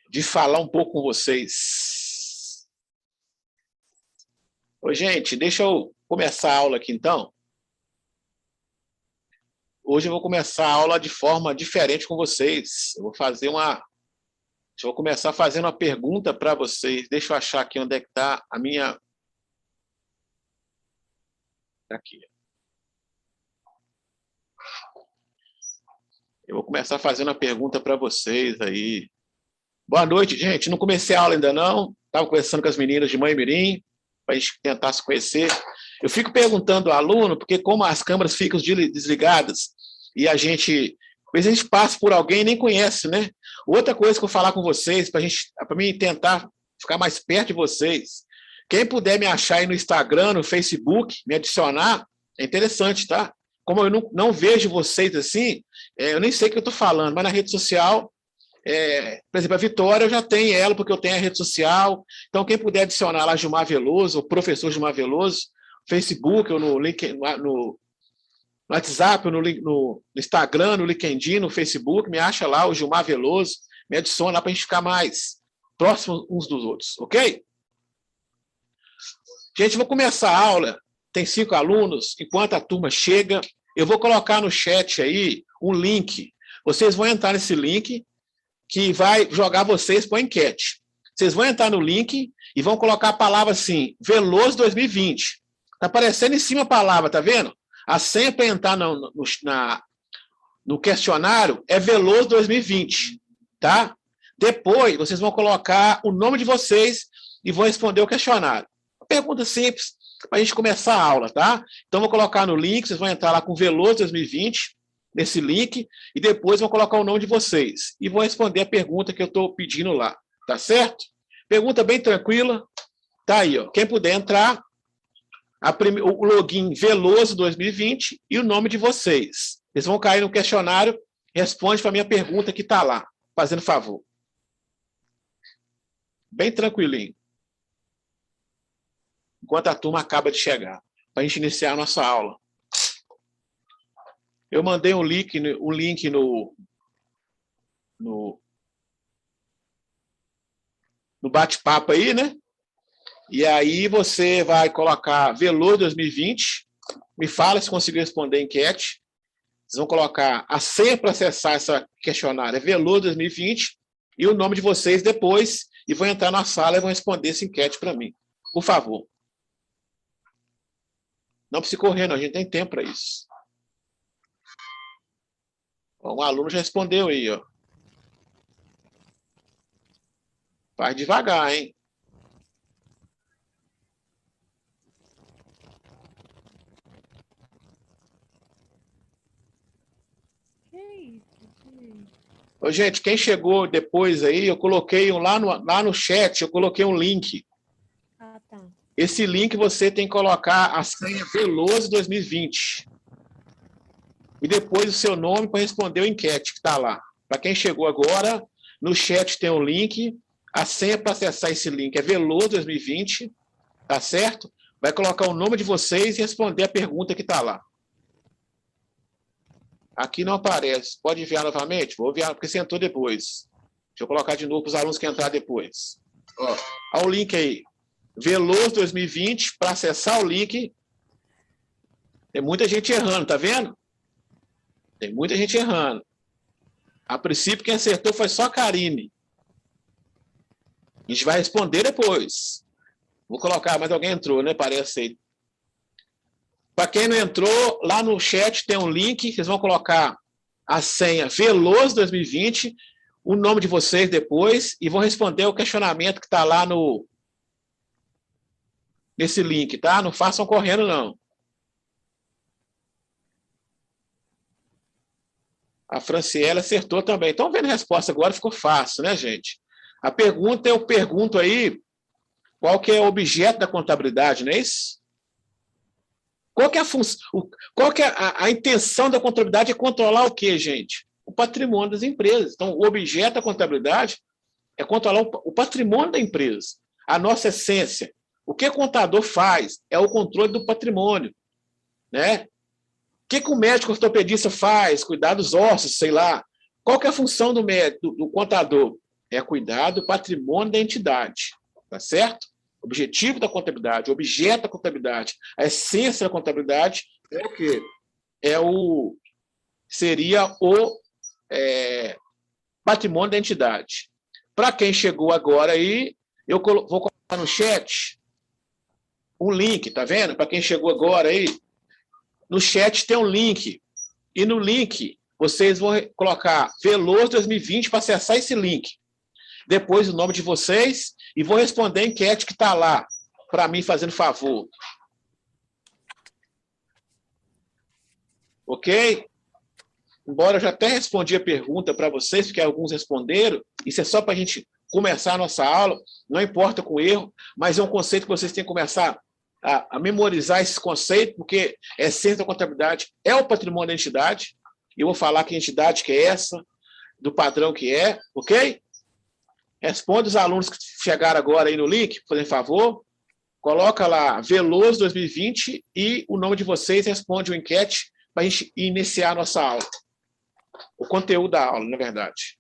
de falar um pouco com vocês. Ô, gente, deixa eu começar a aula aqui, então. Hoje eu vou começar a aula de forma diferente com vocês. Eu vou começar fazendo uma pergunta para vocês. Deixa eu achar aqui onde é que está a minha... Aqui. Eu vou começar fazendo uma pergunta para vocês aí. Boa noite, gente. Não comecei a aula ainda não. Estava conversando com as meninas de Mãe Mirim, para a gente tentar se conhecer. Eu fico perguntando ao aluno, porque como as câmeras ficam desligadas e às vezes a gente passa por alguém e nem conhece, né? Outra coisa que eu vou falar com vocês, para mim tentar ficar mais perto de vocês, quem puder me achar aí no Instagram, no Facebook, me adicionar, é interessante, tá? Como eu não vejo vocês assim, eu nem sei o que eu estou falando, mas na rede social, por exemplo, a Vitória, eu já tenho ela, porque eu tenho a rede social. Então, quem puder adicionar lá Gilmar Veloso, o professor Gilmar Veloso, no Facebook, ou no WhatsApp, ou no Instagram, no LinkedIn, no Facebook, me acha lá o Gilmar Veloso, me adiciona lá para a gente ficar mais próximos uns dos outros, ok? Gente, vou começar a aula, tem 5 alunos, enquanto a turma chega, eu vou colocar no chat aí um link. Vocês vão entrar nesse link, que vai jogar vocês para a enquete. Vocês vão entrar no link e vão colocar a palavra assim, Veloso 2020. Está aparecendo em cima a palavra, tá vendo? A senha para entrar no questionário é Veloso 2020, tá? Depois, vocês vão colocar o nome de vocês e vão responder o questionário. Pergunta simples, para a gente começar a aula, tá? Então, vou colocar no link, vocês vão entrar lá com Veloso 2020, nesse link, e depois vão colocar o nome de vocês. E vão responder a pergunta que eu estou pedindo lá, tá certo? Pergunta bem tranquila, tá aí, ó. Quem puder entrar, o login Veloso 2020 e o nome de vocês. Eles vão cair no questionário, responde para a minha pergunta que está lá, fazendo favor. Bem tranquilinho. Enquanto a turma acaba de chegar, para a gente iniciar a nossa aula. Eu mandei um link no bate-papo aí, né? E aí você vai colocar Veloso 2020, me fala se conseguiu responder a enquete. Vocês vão colocar a senha para acessar essa questionário, é Veloso 2020, e o nome de vocês depois, e vão entrar na sala e vão responder essa enquete para mim. Por favor. Não precisa correr, não, a gente tem tempo para isso. Um aluno já respondeu aí, ó. Faz devagar, hein? Ô, gente, quem chegou depois aí, eu coloquei lá no chat, eu coloquei um link. Ah, tá. Esse link você tem que colocar a senha Veloso 2020. E depois o seu nome para responder a enquete que está lá. Para quem chegou agora, no chat tem um link, a senha para acessar esse link é Veloso 2020, tá certo? Vai colocar o nome de vocês e responder a pergunta que está lá. Aqui não aparece. Pode enviar novamente? Vou enviar, porque você entrou depois. Deixa eu colocar de novo para os alunos que entraram depois. Ó, olha o link aí. Veloso 2020, para acessar o link. Tem muita gente errando, tá vendo? Tem muita gente errando. A princípio, quem acertou foi só a Karine. A gente vai responder depois. Vou colocar, mas alguém entrou, né? Parece aí. Para quem não entrou, lá no chat tem um link, vocês vão colocar a senha Veloso 2020, o nome de vocês depois, e vão responder o questionamento que está lá nesse link, tá? Não façam correndo, não. A Franciela acertou também. Estão vendo a resposta agora, ficou fácil, né, gente? A pergunta, eu pergunto aí, qual que é o objeto da contabilidade, não é isso? Qual que é a função? Qual que é a intenção da contabilidade? É controlar o quê, gente? O patrimônio das empresas. Então, o objeto da contabilidade é controlar o patrimônio da empresa. A nossa essência. O que o contador faz é o controle do patrimônio, né? O que o médico ortopedista faz? Cuidar dos ossos, sei lá. Qual que é a função do médico, do contador? é cuidar do patrimônio da entidade, tá certo? O objetivo da contabilidade, o objeto da contabilidade, a essência da contabilidade é o quê? Seria o patrimônio da entidade. Para quem chegou agora aí, eu vou colocar no chat um link, tá vendo? Para quem chegou agora aí, no chat tem um link. E no link, vocês vão colocar Veloso 2020 para acessar esse link. Depois o nome de vocês e vou responder a enquete que está lá, para mim, fazendo favor. Ok? Embora eu já até respondi a pergunta para vocês, porque alguns responderam, isso é só para a gente começar a nossa aula, não importa com erro, mas é um conceito que vocês têm que começar a memorizar esse conceito, porque a essência da contabilidade é o patrimônio da entidade, e eu vou falar que entidade que é essa, do padrão que é, ok? Responde os alunos que chegaram agora aí no link, por favor, coloca lá Veloso 2020 e o nome de vocês, responde o enquete para a gente iniciar a nossa aula. O conteúdo da aula, na verdade.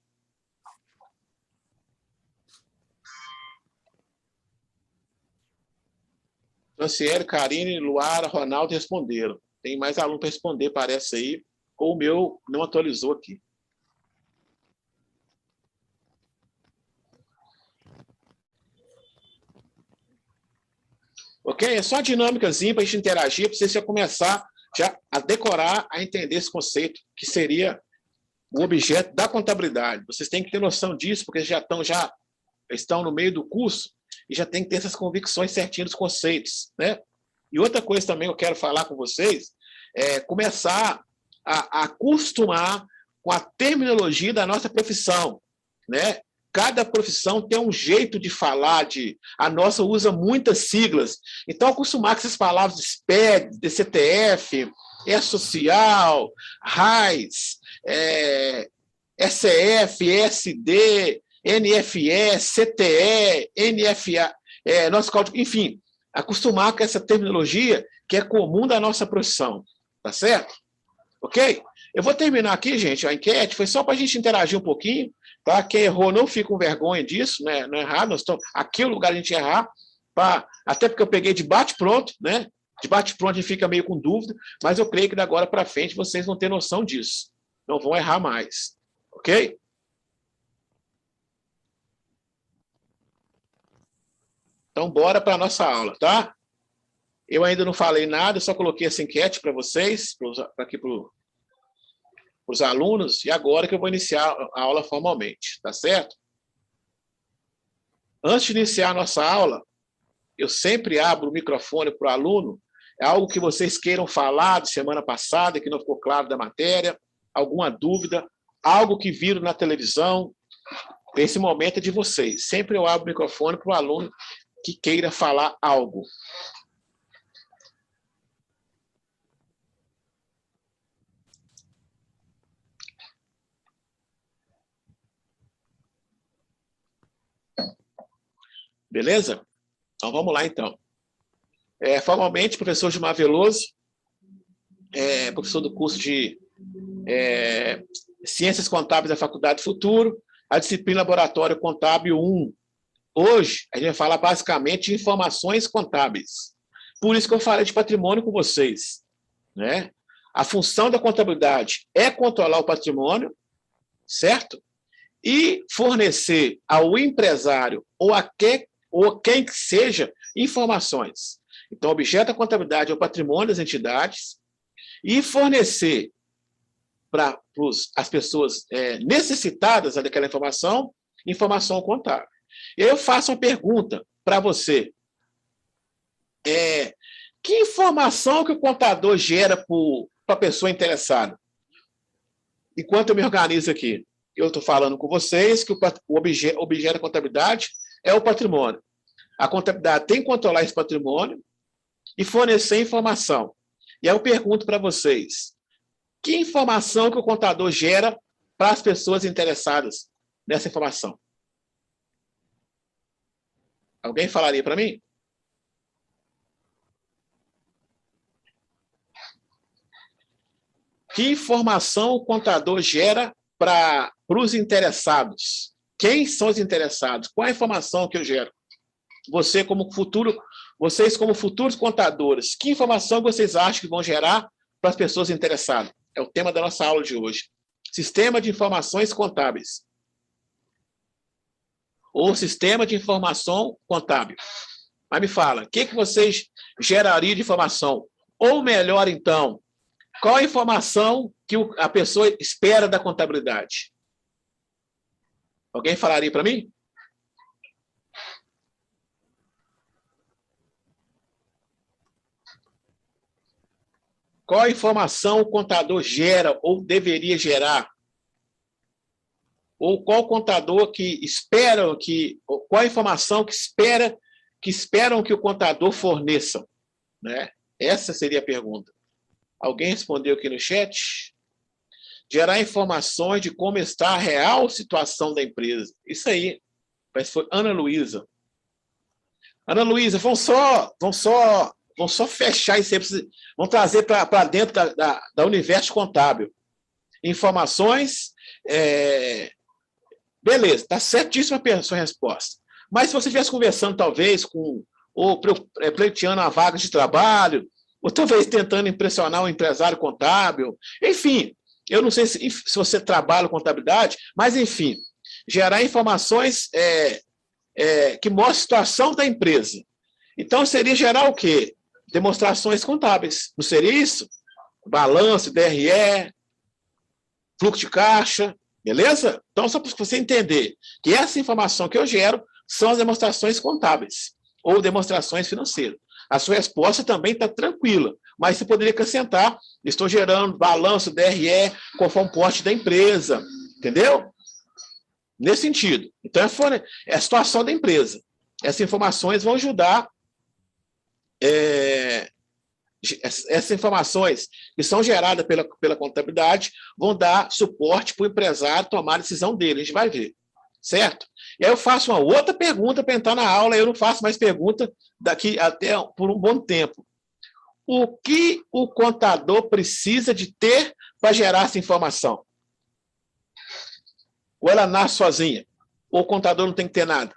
Franciele, Karine, Luara, Ronaldo responderam. Tem mais aluno para responder, parece aí. Ou o meu não atualizou aqui. Ok? É só a dinâmicazinha para a gente interagir, para você já começar a decorar, a entender esse conceito, que seria o objeto da contabilidade. Vocês têm que ter noção disso, porque já estão no meio do curso e já tem que ter essas convicções certinhas dos conceitos, né? E outra coisa também que eu quero falar com vocês é começar a acostumar com a terminologia da nossa profissão, né? Cada profissão tem um jeito de falar, a nossa usa muitas siglas. Então, acostumar com essas palavras de SPED, DCTF, E-Social, RAIS, SEF, SD, NFE, CTE, NFA, nosso código, enfim, acostumar com essa terminologia que é comum da nossa profissão, tá certo? Ok? Eu vou terminar aqui, gente, a enquete, foi só para a gente interagir um pouquinho, tá? Quem errou não fica com vergonha disso, né? Não é errado, aqui é o lugar de a gente errar, até porque eu peguei de bate-pronto, né? De bate-pronto a gente fica meio com dúvida, mas eu creio que da agora para frente vocês vão ter noção disso, não vão errar mais, ok? Então, bora para a nossa aula, tá? Eu ainda não falei nada, só coloquei essa enquete para vocês, aqui para os alunos, e agora que eu vou iniciar a aula formalmente, tá certo? Antes de iniciar a nossa aula, eu sempre abro o microfone para o aluno, é algo que vocês queiram falar de semana passada, que não ficou claro da matéria, alguma dúvida, algo que viram na televisão, esse momento é de vocês. Sempre eu abro o microfone para o aluno que queira falar algo. Beleza? Então, vamos lá, então. Formalmente, professor Gilmar Veloso, professor do curso de Ciências Contábeis da Faculdade Futuro, a disciplina Laboratório Contábil 1. Hoje, a gente vai falar basicamente de informações contábeis. Por isso que eu falei de patrimônio com vocês, né? A função da contabilidade é controlar o patrimônio, certo? E fornecer ao empresário ou quem que seja informações. Então, o objeto da contabilidade é o patrimônio das entidades e fornecer para as pessoas necessitadas daquela informação contábil. E aí eu faço uma pergunta para você. Que informação que o contador gera para a pessoa interessada? Enquanto eu me organizo aqui, eu estou falando com vocês que o objeto da contabilidade é o patrimônio. A contabilidade tem que controlar esse patrimônio e fornecer informação. E aí eu pergunto para vocês, que informação que o contador gera para as pessoas interessadas nessa informação? Alguém falaria para mim? Que informação o contador gera para os interessados quem são os interessados? Qual a informação que eu gero? Vocês, como futuros contadores, que informação vocês acham que vão gerar para as pessoas interessadas? É o tema da nossa aula de hoje. Sistema de informações contábeis. Ou sistema de informação contábil. Mas me fala, o que vocês gerariam de informação? Ou melhor, então, qual a informação que a pessoa espera da contabilidade? Alguém falaria para mim? Qual a informação o contador gera ou deveria gerar? Ou qual contador que espera qual a informação que esperam que o contador forneça, né? Essa seria a pergunta. Alguém respondeu aqui no chat? Gerar informações de como está a real situação da empresa. Isso aí. Mas foi Ana Luísa. Ana Luísa, vamos só fechar isso aí. Vamos trazer para dentro da universo contábil. Informações. Beleza, está certíssima a sua resposta. Mas se você estivesse conversando, talvez, ou pleiteando uma vaga de trabalho, ou talvez tentando impressionar um empresário contábil, enfim, eu não sei se você trabalha com contabilidade, mas, enfim, gerar informações que mostrem a situação da empresa. Então, seria gerar o quê? Demonstrações contábeis. Não seria isso? Balanço, DRE, fluxo de caixa, beleza? Então, só para você entender que essa informação que eu gero são as demonstrações contábeis ou demonstrações financeiras. A sua resposta também está tranquila, mas você poderia acrescentar: estou gerando balanço, DRE, conforme o porte da empresa, entendeu? Nesse sentido. Então, é a situação da empresa. Essas informações vão ajudar. Essas informações que são geradas pela contabilidade vão dar suporte para o empresário tomar a decisão dele. A gente vai ver, certo? E aí eu faço uma outra pergunta para entrar na aula, eu não faço mais pergunta daqui até por um bom tempo. O que o contador precisa de ter para gerar essa informação? Ou ela nasce sozinha? Ou o contador não tem que ter nada?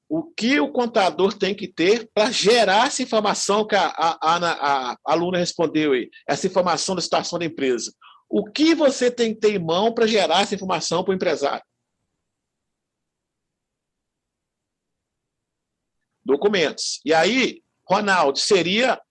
O que o contador tem que ter para gerar essa informação que a aluna respondeu aí, essa informação da situação da empresa? O que você tem que ter em mão para gerar essa informação para o empresário? Documentos. E aí, Ronaldo, seria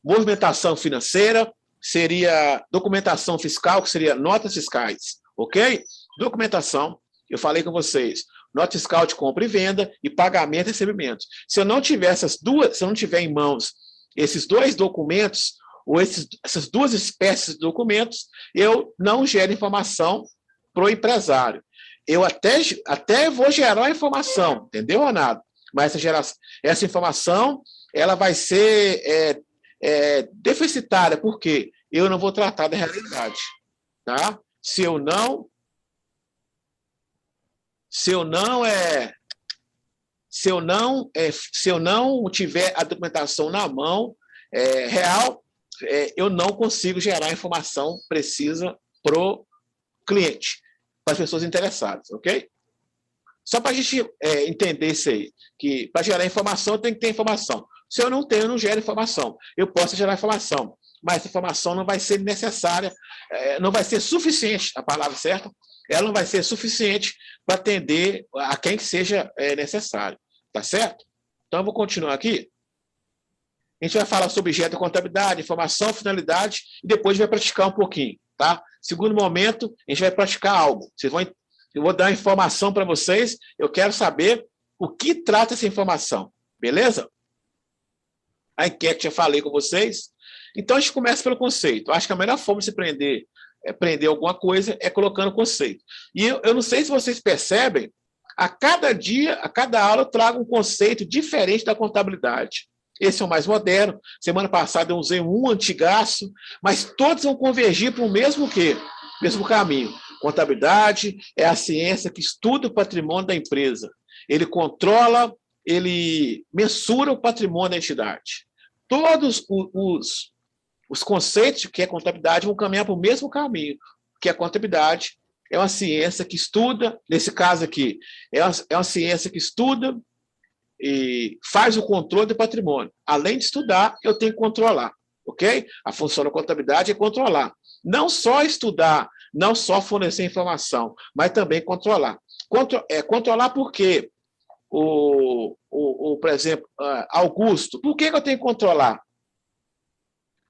movimentação financeira, seria documentação fiscal, que seria notas fiscais, ok? Documentação, eu falei com vocês, nota fiscal de compra e venda e pagamento e recebimento. Se eu não tiver se eu não tiver em mãos esses dois documentos, ou essas duas espécies de documentos, eu não gero informação para o empresário. Eu até vou gerar a informação, entendeu, Ronaldo? Mas essa informação ela vai ser deficitária, porque eu não vou tratar da realidade. Tá? Se eu não tiver a documentação na mão real, eu não consigo gerar a informação precisa para o cliente, para as pessoas interessadas, ok? Só para a gente entender isso aí, que para gerar informação tem que ter informação. Se eu não tenho, eu não gero informação. Eu posso gerar informação, mas essa informação não vai ser necessária, não vai ser suficiente, a palavra certa, ela não vai ser suficiente para atender a quem que seja necessário. Tá certo? Então, eu vou continuar aqui. A gente vai falar sobre objeto de contabilidade, informação, finalidade, e depois vai praticar um pouquinho. Tá? Segundo momento, a gente vai praticar algo. Eu vou dar uma informação para vocês, eu quero saber o que trata essa informação. Beleza? A enquete já falei com vocês. Então, a gente começa pelo conceito. Acho que a melhor forma de se aprender alguma coisa é colocando conceito. E eu não sei se vocês percebem, a cada dia, a cada aula, eu trago um conceito diferente da contabilidade. Esse é o mais moderno. Semana passada eu usei um antigaço, mas todos vão convergir para o mesmo caminho. Contabilidade é a ciência que estuda o patrimônio da empresa. Ele controla, ele mensura o patrimônio da entidade. Todos os conceitos que é contabilidade vão caminhar para o mesmo caminho. que a contabilidade é uma ciência que estuda, nesse caso aqui, é uma ciência que estuda e faz o controle do patrimônio. Além de estudar, eu tenho que controlar, ok? A função da contabilidade é controlar. Não só estudar, não só fornecer informação, mas também controlar. Controlar por quê? Por exemplo, Augusto, por que eu tenho que controlar?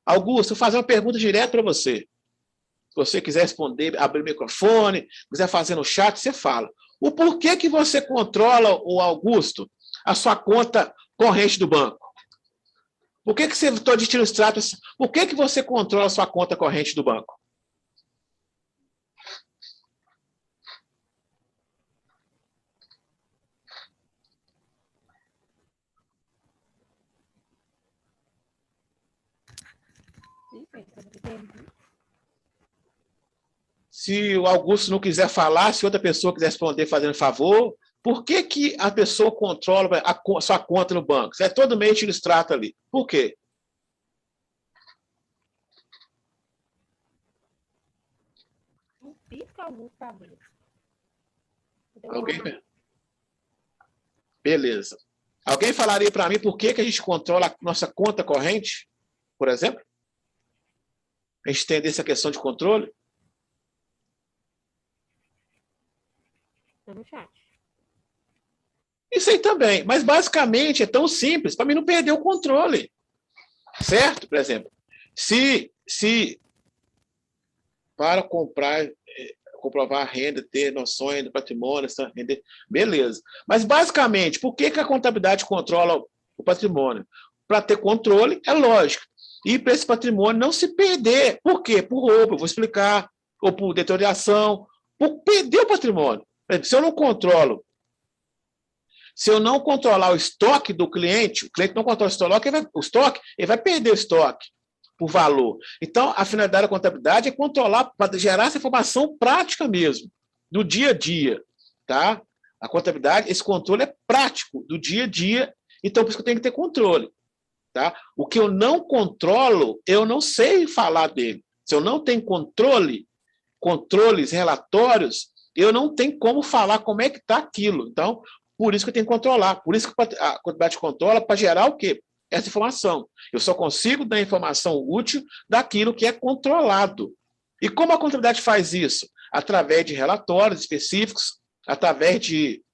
Augusto, vou fazer uma pergunta direto para você. Se você quiser responder, abrir o microfone, quiser fazer no chat, você fala. O porquê que você controla, o Augusto, a sua conta corrente do banco? Por que você está de tiro extrato? Por que você controla a sua conta corrente do banco? Se o Augusto não quiser falar, se outra pessoa quiser responder fazendo favor, por que a pessoa controla a sua conta no banco? É todo mês tira extrato ali. Por quê? Alguém? Beleza. Alguém falaria para mim por que a gente controla a nossa conta corrente, por exemplo? A gente tem essa questão de controle? No chat. Isso aí também. Mas, basicamente, é tão simples para mim não perder o controle. Certo? Por exemplo, se para comprovar a renda, ter noções do patrimônio, renda, beleza. Mas, basicamente, por que a contabilidade controla o patrimônio? Para ter controle, é lógico. E para esse patrimônio não se perder. Por quê? Por roubo, eu vou explicar, ou por deterioração, por perder o patrimônio. Se eu não controlo, se eu não controlar o estoque do cliente, o cliente não controla o estoque, ele vai perder o estoque por valor. Então, a finalidade da contabilidade é controlar, para gerar essa informação prática mesmo, do dia a dia. Tá? A contabilidade, esse controle é prático, do dia a dia, então por isso que eu tenho que ter controle. Tá? O que eu não controlo, eu não sei falar dele. Se eu não tenho controles, relatórios, eu não tenho como falar como é que está aquilo. Então, por isso que eu tenho que controlar. Por isso que a contabilidade controla para gerar o quê? Essa informação. Eu só consigo dar informação útil daquilo que é controlado. E como a contabilidade faz isso? Através de relatórios específicos, através de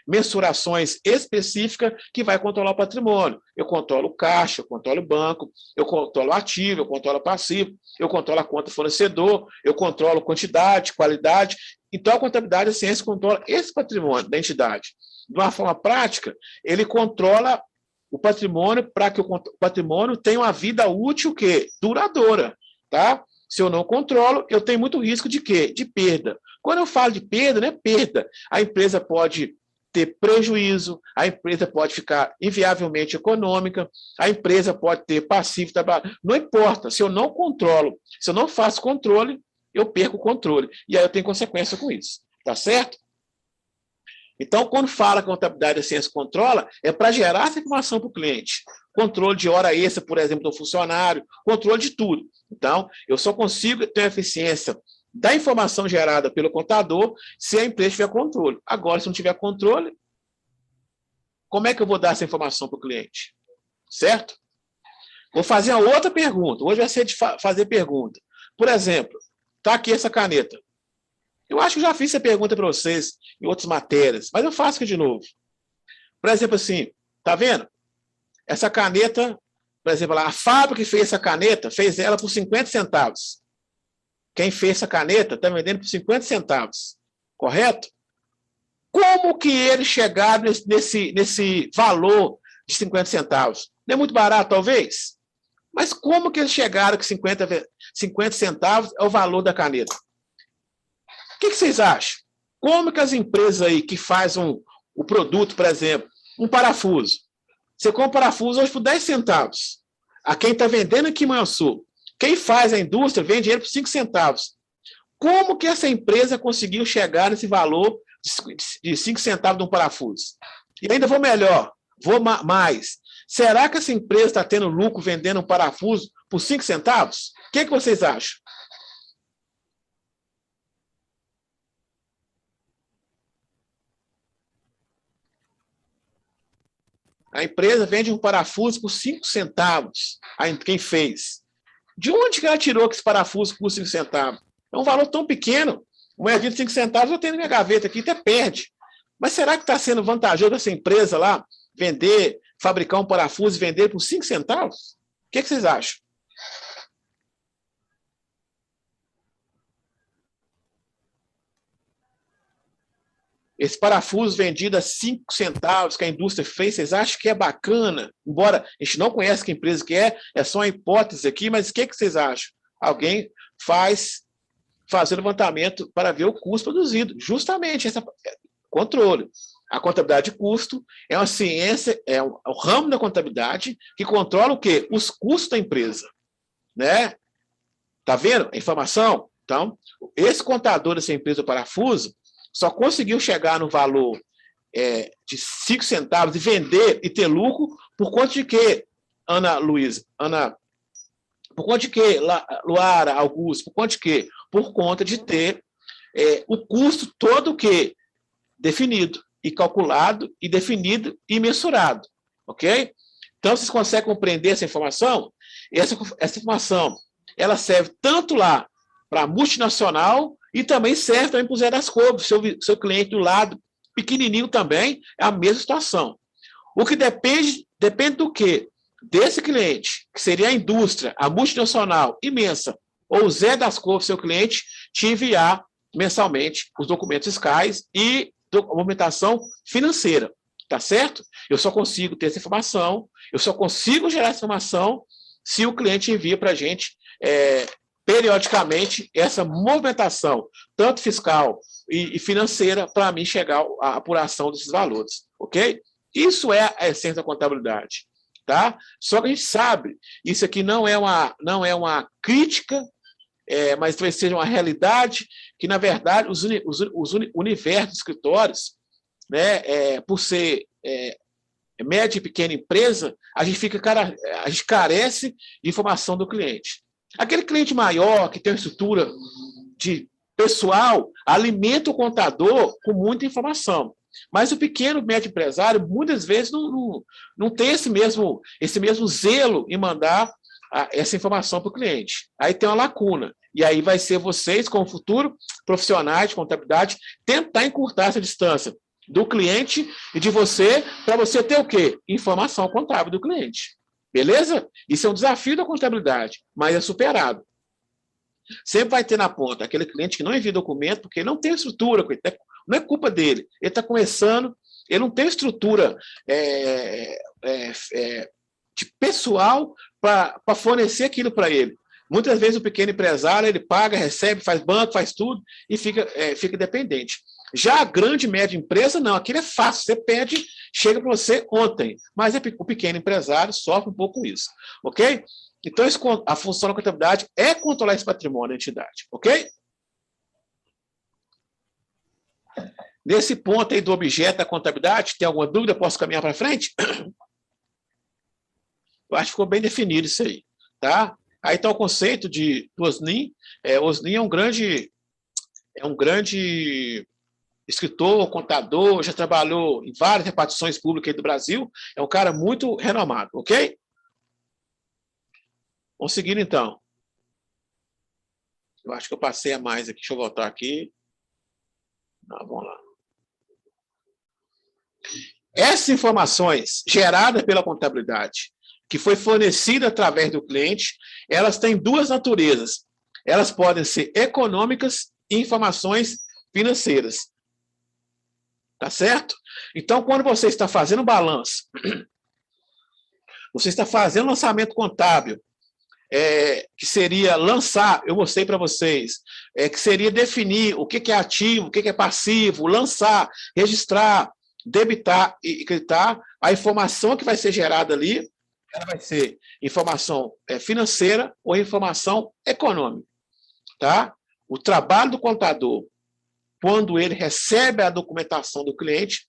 mensurações específicas que vai controlar o patrimônio. Eu controlo o caixa, eu controlo o banco, eu controlo o ativo, eu controlo o passivo, eu controlo a conta fornecedor, eu controlo quantidade, qualidade. Então, a contabilidade, a ciência, controla esse patrimônio da entidade. De uma forma prática, ele controla o patrimônio para que o patrimônio tenha uma vida útil que duradoura. Tá? Se eu não controlo, eu tenho muito risco de quê? De perda. Quando eu falo de perda, não é perda. A empresa pode ter prejuízo, a empresa pode ficar inviavelmente econômica, a empresa pode ter passivo, não importa. Se eu não controlo, se eu não faço controle, eu perco o controle. E aí eu tenho consequência com isso. Tá certo? Então, quando fala que a contabilidade a ciência controla, é para gerar essa informação para o cliente. Controle de hora extra, por exemplo, do funcionário, controle de tudo. Então, eu só consigo ter a eficiência da informação gerada pelo contador se a empresa tiver controle. Agora, se não tiver controle, como é que eu vou dar essa informação para o cliente? Certo? Vou fazer uma outra pergunta. Hoje vai ser de fazer pergunta. Por exemplo, está aqui essa caneta. Eu acho que já fiz essa pergunta para vocês em outras matérias, mas eu faço aqui de novo. Por exemplo, assim, tá vendo? Essa caneta, por exemplo, a fábrica que fez essa caneta, fez ela por 50 centavos. Quem fez essa caneta está vendendo por 50 centavos. Correto? Como que eles chegaram nesse valor de 50 centavos? Não é muito barato, talvez? Mas como que eles chegaram que 50 centavos é o valor da caneta? O que vocês acham? Como que as empresas aí que fazem o produto, por exemplo, um parafuso, você compra um parafuso hoje por 10 centavos. A quem está vendendo aqui em Manhuaçu, quem faz a indústria vende dinheiro por 5 centavos. Como que essa empresa conseguiu chegar nesse valor de 5 centavos de um parafuso? E ainda vou melhor, vou mais. Será que essa empresa está tendo lucro vendendo um parafuso por 5 centavos? O que vocês acham? A empresa vende um parafuso por 5 centavos. Aí, quem fez? De onde que ela tirou que esse parafuso por 5 centavos? É um valor tão pequeno. Moedinha de 5 centavos eu tenho na minha gaveta aqui, até perde. Mas será que está sendo vantajoso essa empresa lá vender, fabricar um parafuso e vender por 5 centavos? O que vocês acham? Esse parafuso vendido a 5 centavos que a indústria fez, vocês acham que é bacana? Embora a gente não conheça que empresa que é só uma hipótese aqui, mas o que vocês acham? Alguém faz o levantamento para ver o custo produzido. Justamente esse controle. A contabilidade de custo é uma ciência, é o ramo da contabilidade que controla o quê? Os custos da empresa. Né? Tá vendo a informação? Então, esse contador dessa empresa do parafuso só conseguiu chegar no valor de 5 centavos e vender e ter lucro por conta de quê, Ana Luísa? Por conta de quê, Luara, Augusto? Por conta de quê? Por conta de ter o custo todo o quê? Definido e calculado e definido e mensurado. Ok? Então, vocês conseguem compreender essa informação? Essa informação ela serve tanto lá para a multinacional e também serve também para o Zé das Couves, seu cliente do lado, pequenininho também, é a mesma situação. O que depende do quê? Desse cliente, que seria a indústria, a multinacional imensa, ou o Zé das Couves, seu cliente, te enviar mensalmente os documentos fiscais e movimentação financeira. Tá certo? Eu só consigo ter essa informação, eu só consigo gerar essa informação se o cliente envia para a gente periodicamente essa movimentação, tanto fiscal e financeira, para mim chegar à apuração desses valores, ok? Isso é a essência da contabilidade, tá? Só que a gente sabe, isso aqui não é uma crítica, mas talvez seja uma realidade que, na verdade, os universos de escritórios, né, por ser média e pequena empresa, a gente carece de informação do cliente. Aquele cliente maior, que tem uma estrutura de pessoal, alimenta o contador com muita informação. Mas o pequeno, médio empresário, muitas vezes não tem esse mesmo zelo em mandar essa informação para o cliente. Aí tem uma lacuna. E aí vai ser vocês, como futuro profissionais de contabilidade, tentar encurtar essa distância do cliente e de você, para você ter o quê? Informação contábil do cliente. Beleza? Isso é um desafio da contabilidade, mas é superado. Sempre vai ter na ponta aquele cliente que não envia documento porque ele não tem estrutura, não é culpa dele. Ele está começando, ele não tem estrutura de pessoal para fornecer aquilo para ele. Muitas vezes o pequeno empresário, ele paga, recebe, faz banco, faz tudo e fica dependente. Já a grande e média empresa, não, aquilo é fácil, você pede, chega para você ontem, mas o pequeno empresário sofre um pouco com isso, ok? Então, a função da contabilidade é controlar esse patrimônio da entidade, ok? Nesse ponto aí do objeto da contabilidade, tem alguma dúvida? Posso caminhar para frente? Eu acho que ficou bem definido isso aí, tá? Aí está o conceito de Osnin. Osnin é um grande escritor, contador, já trabalhou em várias repartições públicas do Brasil, é um cara muito renomado, ok? Vamos seguir, então. Eu acho que eu passei a mais aqui, deixa eu voltar aqui. Não, vamos lá. Essas informações geradas pela contabilidade, que foi fornecida através do cliente, elas têm duas naturezas. Elas podem ser econômicas e informações financeiras. Tá certo? Então, quando você está fazendo um balanço, você está fazendo lançamento contábil, que seria lançar, eu mostrei para vocês, que seria definir o que é ativo, o que é passivo, lançar, registrar, debitar e creditar, a informação que vai ser gerada ali, ela vai ser informação financeira ou informação econômica. Tá? O trabalho do contador, quando ele recebe a documentação do cliente,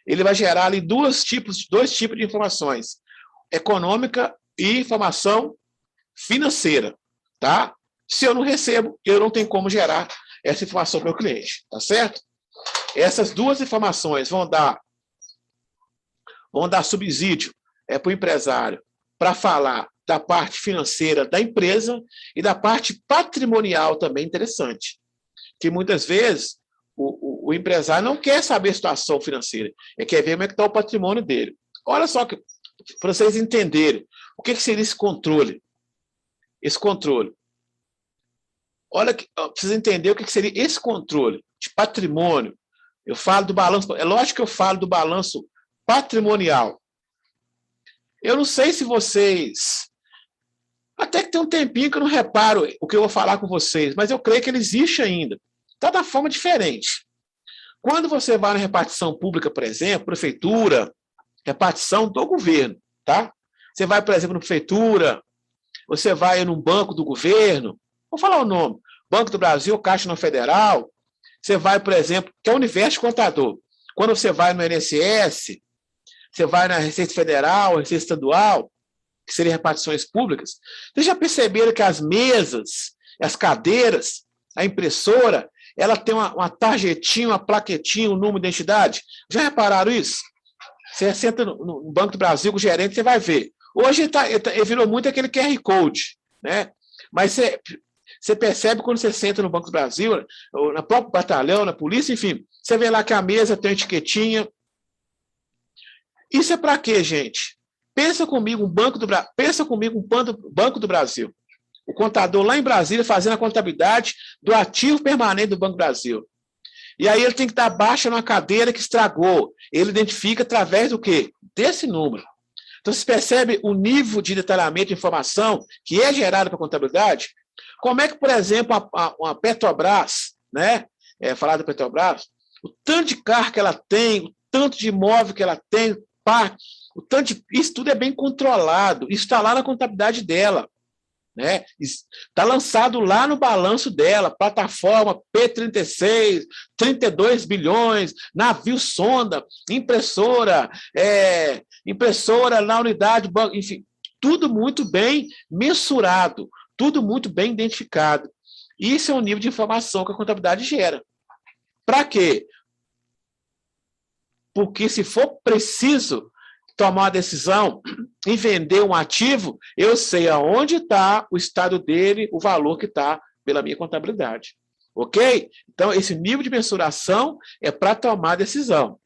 ele vai gerar ali dois tipos de informações, econômica e informação financeira, tá? Se eu não recebo, eu não tenho como gerar essa informação para o meu cliente, tá certo? Essas duas informações vão dar vão dar subsídio para o empresário para falar da parte financeira da empresa e da parte patrimonial também interessante. Que muitas vezes o empresário não quer saber a situação financeira, ele quer ver como é que está o patrimônio dele. Olha só, para vocês entenderem o que seria esse controle. Esse controle. Olha, precisa entender o que seria esse controle de patrimônio. Eu falo do balanço, é lógico que eu falo do balanço patrimonial. Eu não sei se vocês... Até que tem um tempinho que eu não reparo o que eu vou falar com vocês, mas eu creio que ele existe ainda. Está da forma diferente. Quando você vai na repartição pública, por exemplo, prefeitura, repartição do governo, tá? Você vai, por exemplo, na prefeitura, você vai num banco do governo, vou falar o nome, Banco do Brasil, Caixa Econômica Federal, você vai, por exemplo, que é o universo contador. Quando você vai no INSS, você vai na Receita Federal, Receita Estadual, que seriam repartições públicas, vocês já perceberam que as mesas, as cadeiras, a impressora, ela tem uma tarjetinha, uma plaquetinha, um número de identidade? Já repararam isso? Você senta no Banco do Brasil com o gerente, você vai ver. Hoje ele virou muito aquele QR Code, né? Mas você percebe quando você senta no Banco do Brasil, ou na próprio batalhão, na polícia, enfim, você vê lá que a mesa tem uma etiquetinha. Isso é para quê, gente? Pensa comigo um Banco do Brasil. O contador lá em Brasília fazendo a contabilidade do ativo permanente do Banco do Brasil. E aí ele tem que dar baixa numa cadeira que estragou. Ele identifica através do quê? Desse número. Então, você percebe o nível de detalhamento de informação que é gerado para a contabilidade? Como é que, por exemplo, a Petrobras, né? Falar da Petrobras, o tanto de carro que ela tem, o tanto de imóvel que ela tem, isso tudo é bem controlado. Isso está lá na contabilidade dela. Né? Está lançado lá no balanço dela, plataforma P36, 32 bilhões, navio sonda, impressora na unidade, enfim, tudo muito bem mensurado, tudo muito bem identificado. Isso é o nível de informação que a contabilidade gera. Para quê? Porque se for preciso tomar uma decisão em vender um ativo, eu sei aonde está o estado dele, o valor que está pela minha contabilidade. Ok? Então, esse nível de mensuração é para tomar decisão.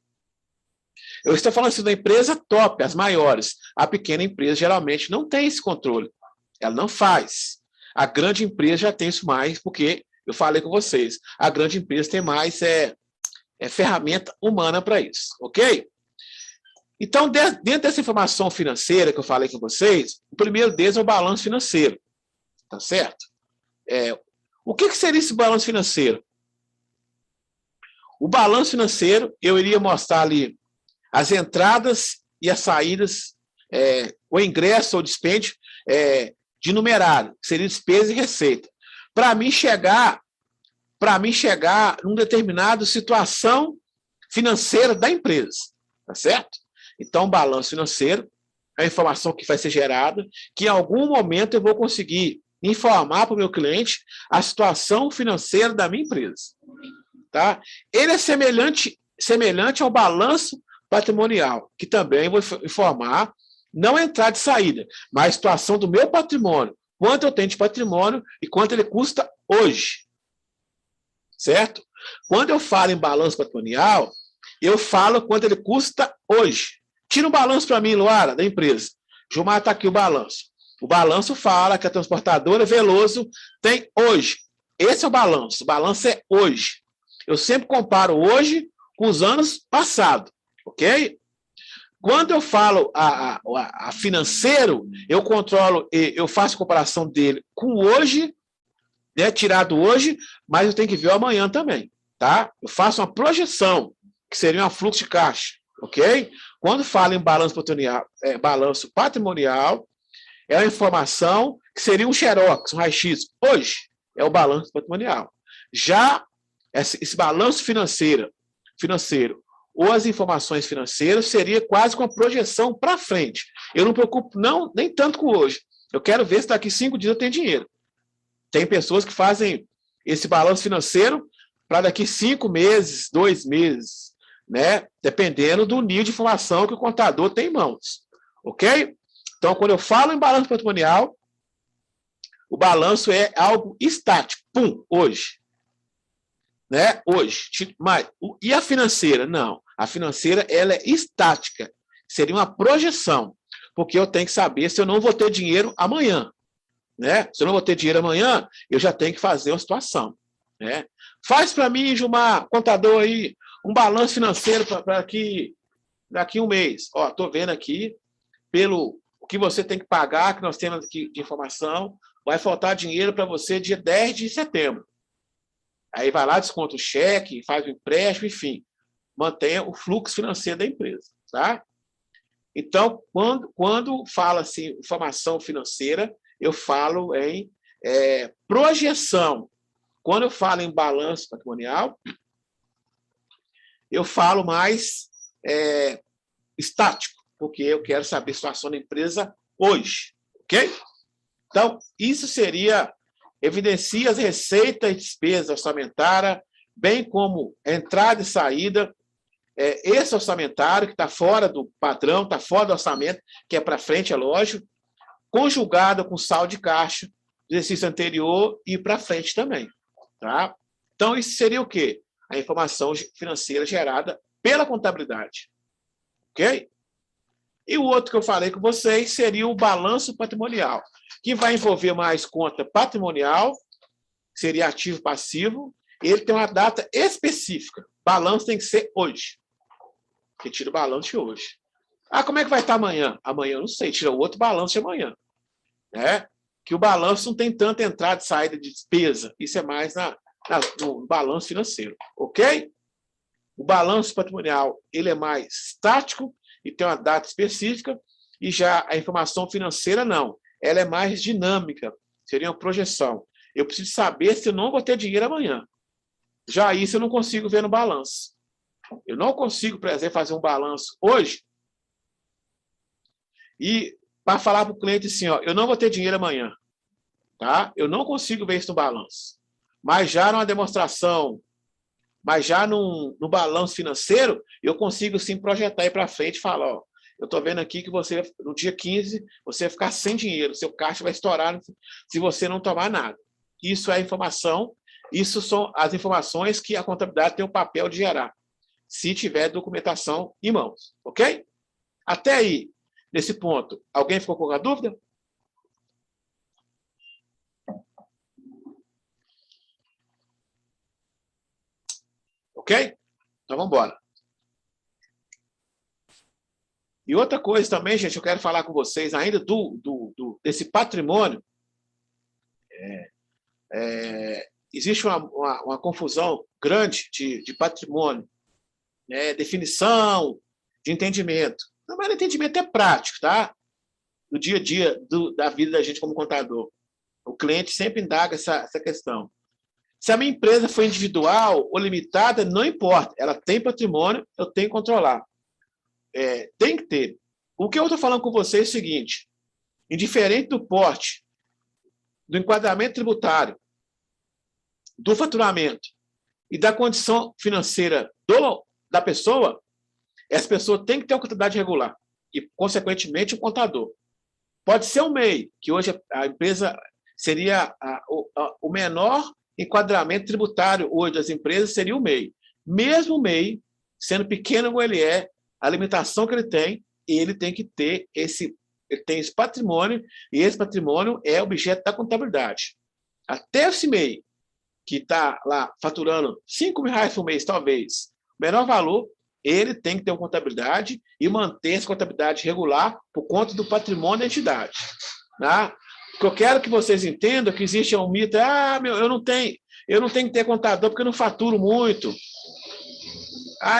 Eu estou falando assim da empresa top, as maiores. A pequena empresa geralmente não tem esse controle. Ela não faz. A grande empresa já tem isso mais, porque eu falei com vocês, a grande empresa tem mais ferramenta humana para isso. Ok? Então, dentro dessa informação financeira que eu falei com vocês, o primeiro deles é o balanço financeiro. Tá certo? O que seria esse balanço financeiro? O balanço financeiro, eu iria mostrar ali as entradas e as saídas, o ingresso ou dispêndio de numerário, que seria despesa e receita. Para mim chegar numa determinada situação financeira da empresa. Tá certo? Então, o balanço financeiro é a informação que vai ser gerada, que em algum momento eu vou conseguir informar para o meu cliente a situação financeira da minha empresa. Tá? Ele é semelhante ao balanço patrimonial, que também vou informar, não a entrada e saída, mas a situação do meu patrimônio, quanto eu tenho de patrimônio e quanto ele custa hoje. Certo? Quando eu falo em balanço patrimonial, eu falo quanto ele custa hoje. Tira um balanço para mim, Luara, da empresa. Gilmar, está aqui o balanço. O balanço fala que a transportadora Veloso tem hoje. Esse é o balanço. O balanço é hoje. Eu sempre comparo hoje com os anos passados. Ok? Quando eu falo a financeiro, eu controlo, eu faço comparação dele com hoje, né, tirado hoje, mas eu tenho que ver o amanhã também. Tá? Eu faço uma projeção, que seria um fluxo de caixa. Ok? Quando falo em balanço patrimonial, é uma informação que seria um xerox, um raio-x. Hoje é o balanço patrimonial. Já esse balanço financeiro ou as informações financeiras seria quase com a projeção para frente. Eu não me preocupo nem tanto com hoje. Eu quero ver se daqui 5 dias eu tenho dinheiro. Tem pessoas que fazem esse balanço financeiro para daqui 5 meses, 2 meses. né? Dependendo do nível de informação que o contador tem em mãos. Ok? Então, quando eu falo em balanço patrimonial, o balanço é algo estático. Pum, hoje. Né? Hoje. Mas, e a financeira? Não. A financeira ela é estática. Seria uma projeção. Porque eu tenho que saber se eu não vou ter dinheiro amanhã. Né? Se eu não vou ter dinheiro amanhã, eu já tenho que fazer uma situação. Né? Faz para mim, Gilmar, contador aí, um balanço financeiro para daqui um mês. Estou vendo aqui, pelo o que você tem que pagar, que nós temos aqui de informação, vai faltar dinheiro para você dia 10 de setembro. Aí vai lá, desconta o cheque, faz o empréstimo, enfim, mantenha o fluxo financeiro da empresa. Tá? Então, quando fala-se informação financeira, eu falo em projeção. Quando eu falo em balanço patrimonial, eu falo mais estático, porque eu quero saber a situação da empresa hoje. Ok? Então, isso evidencia as receitas e despesas orçamentárias, bem como entrada e saída. Esse orçamentário, que está fora do padrão, está fora do orçamento, que é para frente, é lógico, conjugado com saldo de caixa do exercício anterior e para frente também. Tá? Então, isso seria o quê? A informação financeira gerada pela contabilidade. Ok? E o outro que eu falei com vocês seria o balanço patrimonial, que vai envolver mais conta patrimonial, que seria ativo passivo. Ele tem uma data específica. Balanço tem que ser hoje. Retira o balanço de hoje. Como é que vai estar amanhã? Amanhã eu não sei, tira o outro balanço de amanhã. Né? Que o balanço não tem tanta entrada e saída de despesa. Isso é mais no balanço financeiro. Ok? O balanço patrimonial ele é mais estático e tem uma data específica, e já a informação financeira não. Ela é mais dinâmica, seria uma projeção. Eu preciso saber se eu não vou ter dinheiro amanhã. Já isso eu não consigo ver no balanço. Eu não consigo, por exemplo, fazer um balanço hoje e para falar para o cliente assim, eu não vou ter dinheiro amanhã. Tá? Eu não consigo ver isso no balanço. Mas já numa demonstração, mas já no balanço financeiro, eu consigo sim projetar aí para frente e falar, eu estou vendo aqui que você, no dia 15, você vai ficar sem dinheiro, seu caixa vai estourar se você não tomar nada. Isso é informação, isso são as informações que a contabilidade tem o papel de gerar, se tiver documentação em mãos. Ok? Até aí, nesse ponto, alguém ficou com alguma dúvida? Ok? Então, vamos embora. E outra coisa também, gente, eu quero falar com vocês ainda desse patrimônio. Existe uma confusão grande de patrimônio. Definição, de entendimento. Não, mas o entendimento é prático, tá? No dia a dia da vida da gente como contador. O cliente sempre indaga essa questão. Se a minha empresa for individual ou limitada, não importa. Ela tem patrimônio, eu tenho que controlar. Tem que ter. O que eu estou falando com vocês é o seguinte: indiferente do porte, do enquadramento tributário, do faturamento e da condição financeira da pessoa, essa pessoa tem que ter uma contabilidade regular e, consequentemente, um contador. Pode ser um MEI, que hoje a empresa seria o menor enquadramento tributário hoje das empresas seria o MEI. Mesmo o MEI, sendo pequeno como ele é, a limitação que ele tem que ter ele tem esse patrimônio, e esse patrimônio é objeto da contabilidade. Até esse MEI, que está lá faturando R$5.000 por mês, talvez, o menor valor, ele tem que ter uma contabilidade e manter essa contabilidade regular por conta do patrimônio da entidade. Tá? O que eu quero que vocês entendam é que existe um mito, eu não tenho que ter contador porque eu não faturo muito.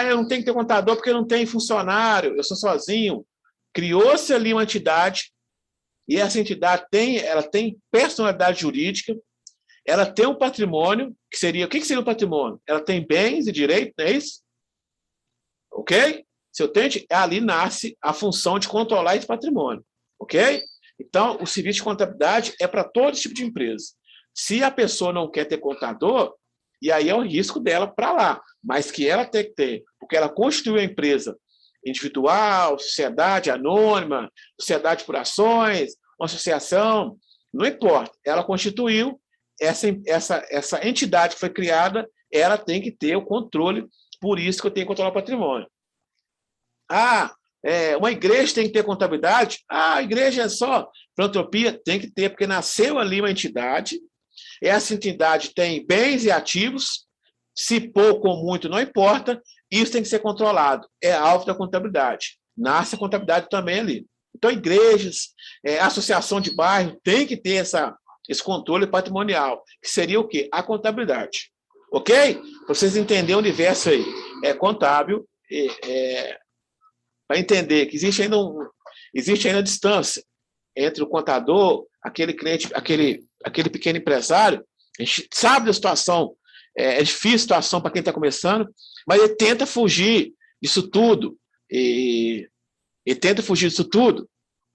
Eu não tenho que ter contador porque eu não tenho funcionário, eu sou sozinho. Criou-se ali uma entidade, e essa entidade ela tem personalidade jurídica, ela tem um patrimônio, que seria, o que seria o patrimônio? Ela tem bens e direitos, não é isso? Ok? Se eu tenho, ali nasce a função de controlar esse patrimônio. Ok? Então, o serviço de contabilidade é para todo tipo de empresa. Se a pessoa não quer ter contador, E aí é o risco dela para lá. Mas que ela tem que ter, porque ela constituiu a empresa individual, sociedade anônima, sociedade por ações, uma associação, não importa. Ela constituiu essa entidade que foi criada, ela tem que ter o controle, por isso que eu tenho que controlar o patrimônio. Uma igreja tem que ter contabilidade? A igreja é só filantropia? Tem que ter, porque nasceu ali uma entidade, essa entidade tem bens e ativos, se pouco ou muito, não importa, isso tem que ser controlado, é alvo da contabilidade. Nasce a contabilidade também ali. Então, igrejas, associação de bairro, tem que ter esse controle patrimonial, que seria o quê? A contabilidade. Ok? Para vocês entenderem o universo aí. É contábil, para entender que existe ainda distância entre o contador, aquele cliente, aquele pequeno empresário. A gente sabe da situação, é difícil a situação para quem está começando, mas ele tenta fugir disso tudo,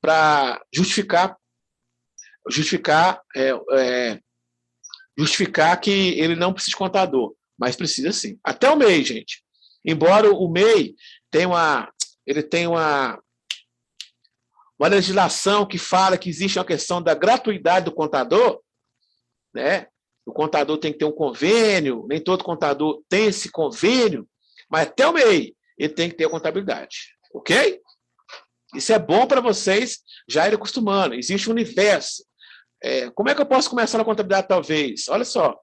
para justificar que ele não precisa de contador, mas precisa sim. Até o MEI, gente. Embora o MEI tenha uma legislação que fala que existe uma questão da gratuidade do contador, né? O contador tem que ter um convênio, nem todo contador tem esse convênio, mas até o MEI ele tem que ter a contabilidade, ok? Isso é bom para vocês já irem acostumando. Existe um universo. Como é que eu posso começar na contabilidade, talvez? Olha só,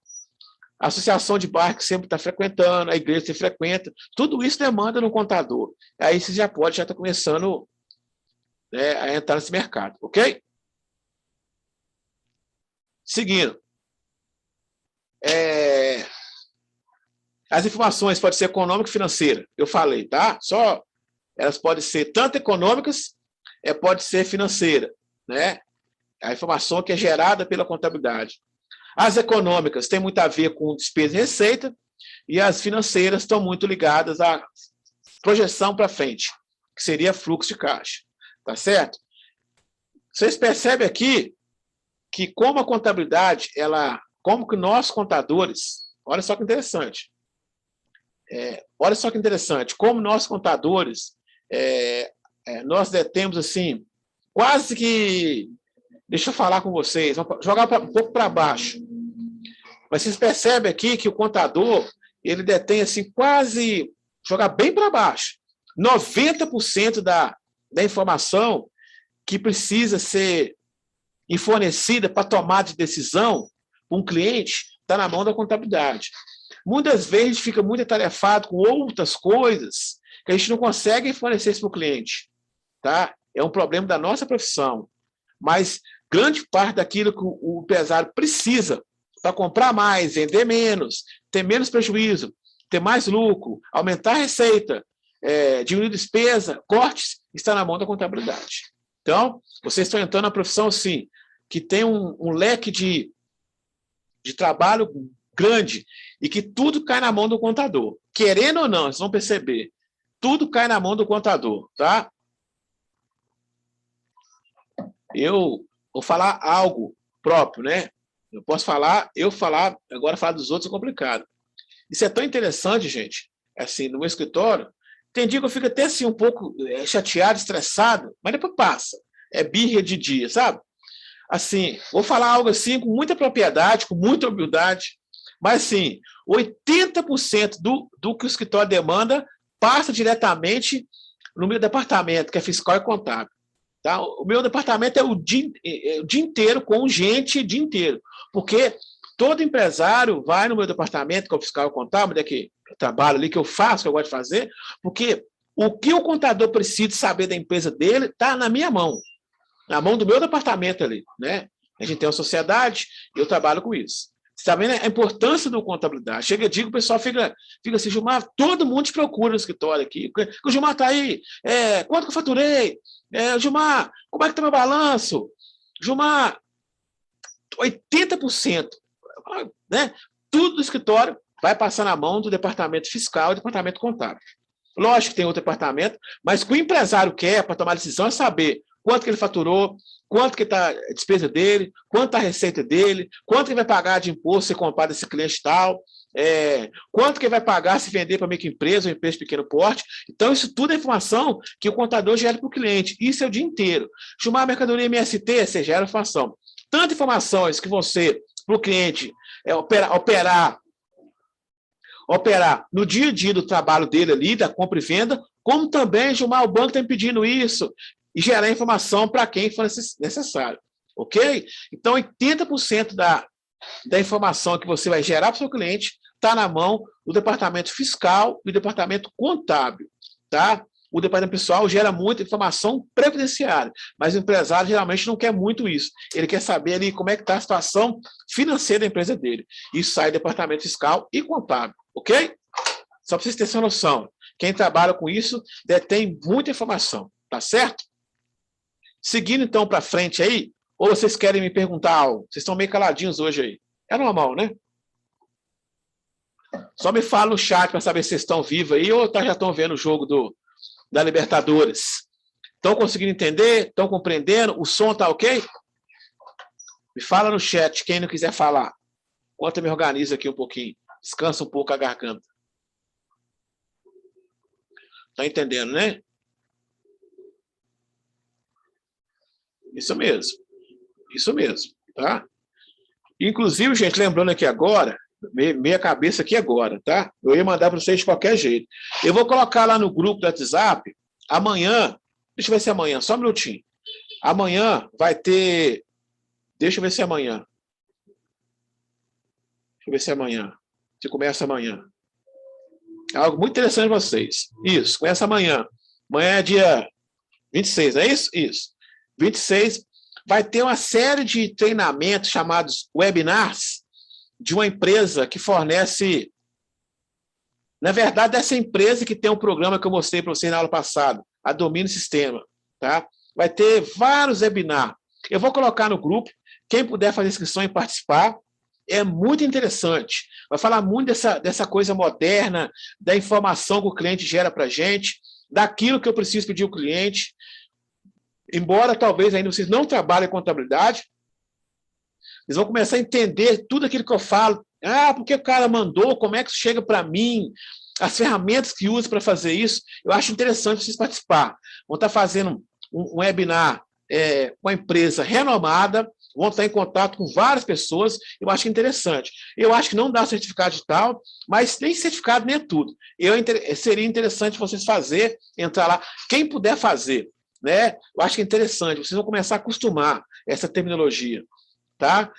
a associação de bairro que sempre está frequentando, a igreja que você frequenta, tudo isso demanda no contador. Aí você já está começando, né, a entrar nesse mercado, ok? Seguindo. As informações podem ser econômica e financeira, eu falei, tá? Só elas podem ser tanto econômicas, pode ser financeira, né? A informação que é gerada pela contabilidade. As econômicas têm muito a ver com despesa e receita, e as financeiras estão muito ligadas à projeção para frente, que seria fluxo de caixa, tá certo? Vocês percebem aqui que como a contabilidade, como que nós contadores, olha só que interessante, como nós contadores, nós detemos assim, quase que, deixa eu falar com vocês, vamos jogar um pouco para baixo, mas vocês percebem aqui que o contador, ele detém assim, quase, jogar bem para baixo, 90% da informação que precisa ser fornecida para tomar de decisão um cliente está na mão da contabilidade. Muitas vezes a gente fica muito atarefado com outras coisas que a gente não consegue fornecer isso para o cliente. Tá? É um problema da nossa profissão. Mas grande parte daquilo que o empresário precisa para comprar mais, vender menos, ter menos prejuízo, ter mais lucro, aumentar a receita, diminuir despesa, cortes, está na mão da contabilidade. Então, vocês estão entrando na profissão, sim, que tem um leque de trabalho grande e que tudo cai na mão do contador. Querendo ou não, vocês vão perceber, tudo cai na mão do contador, tá? Eu vou falar algo próprio, né? Eu posso falar, agora falar dos outros é complicado. Isso é tão interessante, gente, assim, no meu escritório, tem dia que eu fico até assim um pouco chateado, estressado, mas depois passa. É birra de dia, sabe? Assim, vou falar algo assim com muita propriedade, com muita humildade, mas assim, 80% do que o escritório demanda passa diretamente no meu departamento, que é fiscal e contábil. Tá? O meu departamento é o dia inteiro com gente, o dia inteiro, porque todo empresário vai no meu departamento, que é o fiscal e contábil, que eu trabalho ali, que eu faço, que eu gosto de fazer, porque o que o contador precisa saber da empresa dele está na minha mão. Na mão do meu departamento ali, né? A gente tem uma sociedade e eu trabalho com isso. Você está vendo a importância da contabilidade? Chega dia que o pessoal fica assim, Gilmar, todo mundo te procura no escritório aqui. O Gilmar está aí, quanto que eu faturei? Gilmar, como é que está meu balanço? Gilmar, 80%, né? Tudo do escritório vai passar na mão do departamento fiscal e do departamento contábil. Lógico que tem outro departamento, mas o que o empresário quer para tomar decisão é saber quanto que ele faturou, quanto que está a despesa dele, quanto está a receita dele, quanto ele vai pagar de imposto se comprar desse cliente tal, quanto que ele vai pagar se vender para microempresa ou empresa de pequeno porte. Então, isso tudo é informação que o contador gera para o cliente. Isso é o dia inteiro. Chamar a mercadoria MST, você gera informação. Tanto informações que você, para o cliente, operar no dia a dia do trabalho dele ali, da compra e venda, como também, Gilmar, o banco está me pedindo isso, e gerar informação para quem for necessário. Ok? Então, 80% da informação que você vai gerar para o seu cliente está na mão do departamento fiscal e do departamento contábil. Tá? O departamento pessoal gera muita informação previdenciária, mas o empresário geralmente não quer muito isso. Ele quer saber ali como é que está a situação financeira da empresa dele. Isso sai do departamento fiscal e contábil, ok? Só para vocês terem essa noção. Quem trabalha com isso detém muita informação, tá certo? Seguindo então para frente aí, ou vocês querem me perguntar algo? Vocês estão meio caladinhos hoje aí. É normal, né? Só me fala no chat para saber se vocês estão vivos aí ou já estão vendo o jogo da Libertadores. Estão conseguindo entender? Estão compreendendo? O som está ok? Me fala no chat, quem não quiser falar. Enquanto eu me organizo aqui um pouquinho. Descansa um pouco a garganta. Está entendendo, né? Isso mesmo. Isso mesmo, tá? Inclusive, gente, lembrando aqui agora, meia cabeça aqui agora, tá? Eu ia mandar para vocês de qualquer jeito. Eu vou colocar lá no grupo do WhatsApp, amanhã, deixa eu ver se é amanhã, só um minutinho. Amanhã vai ter, deixa eu ver se é amanhã. Deixa eu ver se é amanhã. Se começa amanhã. É algo muito interessante para vocês. Isso, começa amanhã. Amanhã é dia 26, não é isso? Isso. 26, vai ter uma série de treinamentos chamados webinars de uma empresa que fornece... Na verdade, essa empresa que tem um programa que eu mostrei para vocês na aula passada, a Domínio Sistema. Tá? Vai ter vários webinars. Eu vou colocar no grupo. Quem puder fazer inscrição e participar, é muito interessante. Vai falar muito dessa coisa moderna, da informação que o cliente gera para a gente, daquilo que eu preciso pedir ao cliente. Embora talvez ainda vocês não trabalhem com contabilidade, eles vão começar a entender tudo aquilo que eu falo. Ah, porque o cara mandou, como é que chega para mim, as ferramentas que usa para fazer isso. Eu acho interessante vocês participar. Vão estar fazendo um webinar com a empresa renomada, vão estar em contato com várias pessoas, eu acho interessante. Eu acho que não dá certificado digital, mas nem certificado nem é tudo. Seria interessante vocês entrar lá, quem puder fazer, né? Eu acho que é interessante, vocês vão começar a acostumar essa terminologia, tá?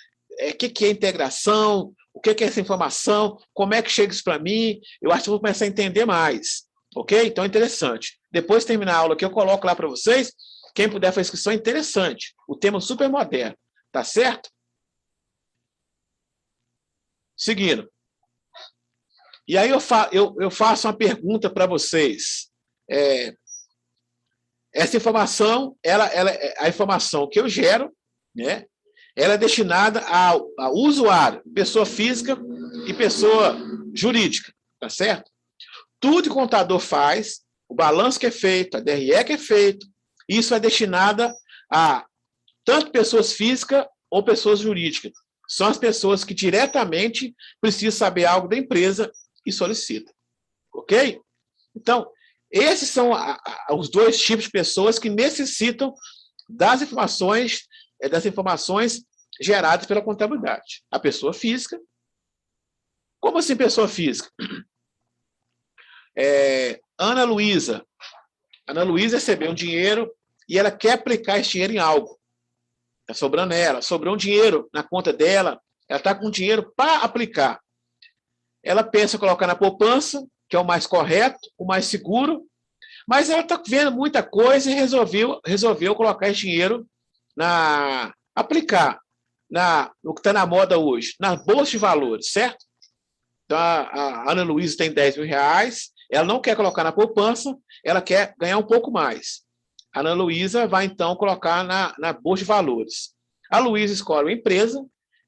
O que é integração, o que é essa informação, como é que chega isso para mim, eu acho que vou começar a entender mais, ok? Então é interessante. Depois de terminar a aula aqui, eu coloco lá para vocês, quem puder fazer inscrição, é interessante, o tema super moderno. Tá certo? Seguindo. E aí eu faço uma pergunta para vocês. Essa informação, a informação que eu gero, né, ela é destinada ao usuário, pessoa física e pessoa jurídica, tá certo? Tudo que o contador faz, o balanço que é feito, a DRE que é feito, isso é destinada a tanto pessoas físicas ou pessoas jurídicas. São as pessoas que diretamente precisam saber algo da empresa e solicitam. Ok? Então, esses são os dois tipos de pessoas que necessitam das informações geradas pela contabilidade. A pessoa física. Como assim pessoa física? Ana Luísa recebeu um dinheiro e ela quer aplicar esse dinheiro em algo. Está sobrando ela, sobrou um dinheiro na conta dela, ela está com dinheiro para aplicar. Ela pensa em colocar na poupança, que é o mais correto, o mais seguro, mas ela está vendo muita coisa e resolveu colocar esse dinheiro aplicar no que está na moda hoje, na bolsa de valores, certo? Então, a Ana Luísa tem 10 mil reais, ela não quer colocar na poupança, ela quer ganhar um pouco mais. A Ana Luísa vai, então, colocar na bolsa de valores. A Luísa escolhe uma empresa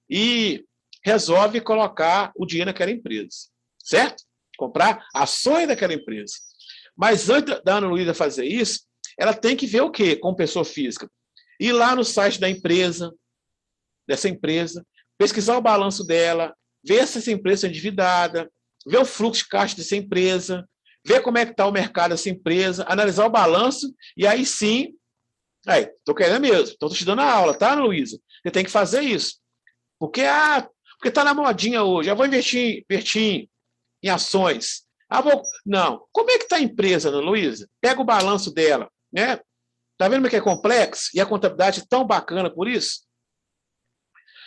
e resolve colocar o dinheiro naquela empresa, certo? Comprar ações daquela empresa. Mas antes da Ana Luísa fazer isso, ela tem que ver o quê? Como pessoa física. Ir lá no site da empresa, dessa empresa, pesquisar o balanço dela, ver se essa empresa é endividada, ver o fluxo de caixa dessa empresa, ver como é que está o mercado dessa empresa, analisar o balanço, e aí sim, estou querendo mesmo, estou te dando a aula, tá, Ana Luísa? Você tem que fazer isso. Porque está na modinha hoje, eu vou investir em ações. Não, como é que está a empresa, Ana Luísa? Pega o balanço dela, né? Está vendo como é que é complexo? E a contabilidade é tão bacana por isso?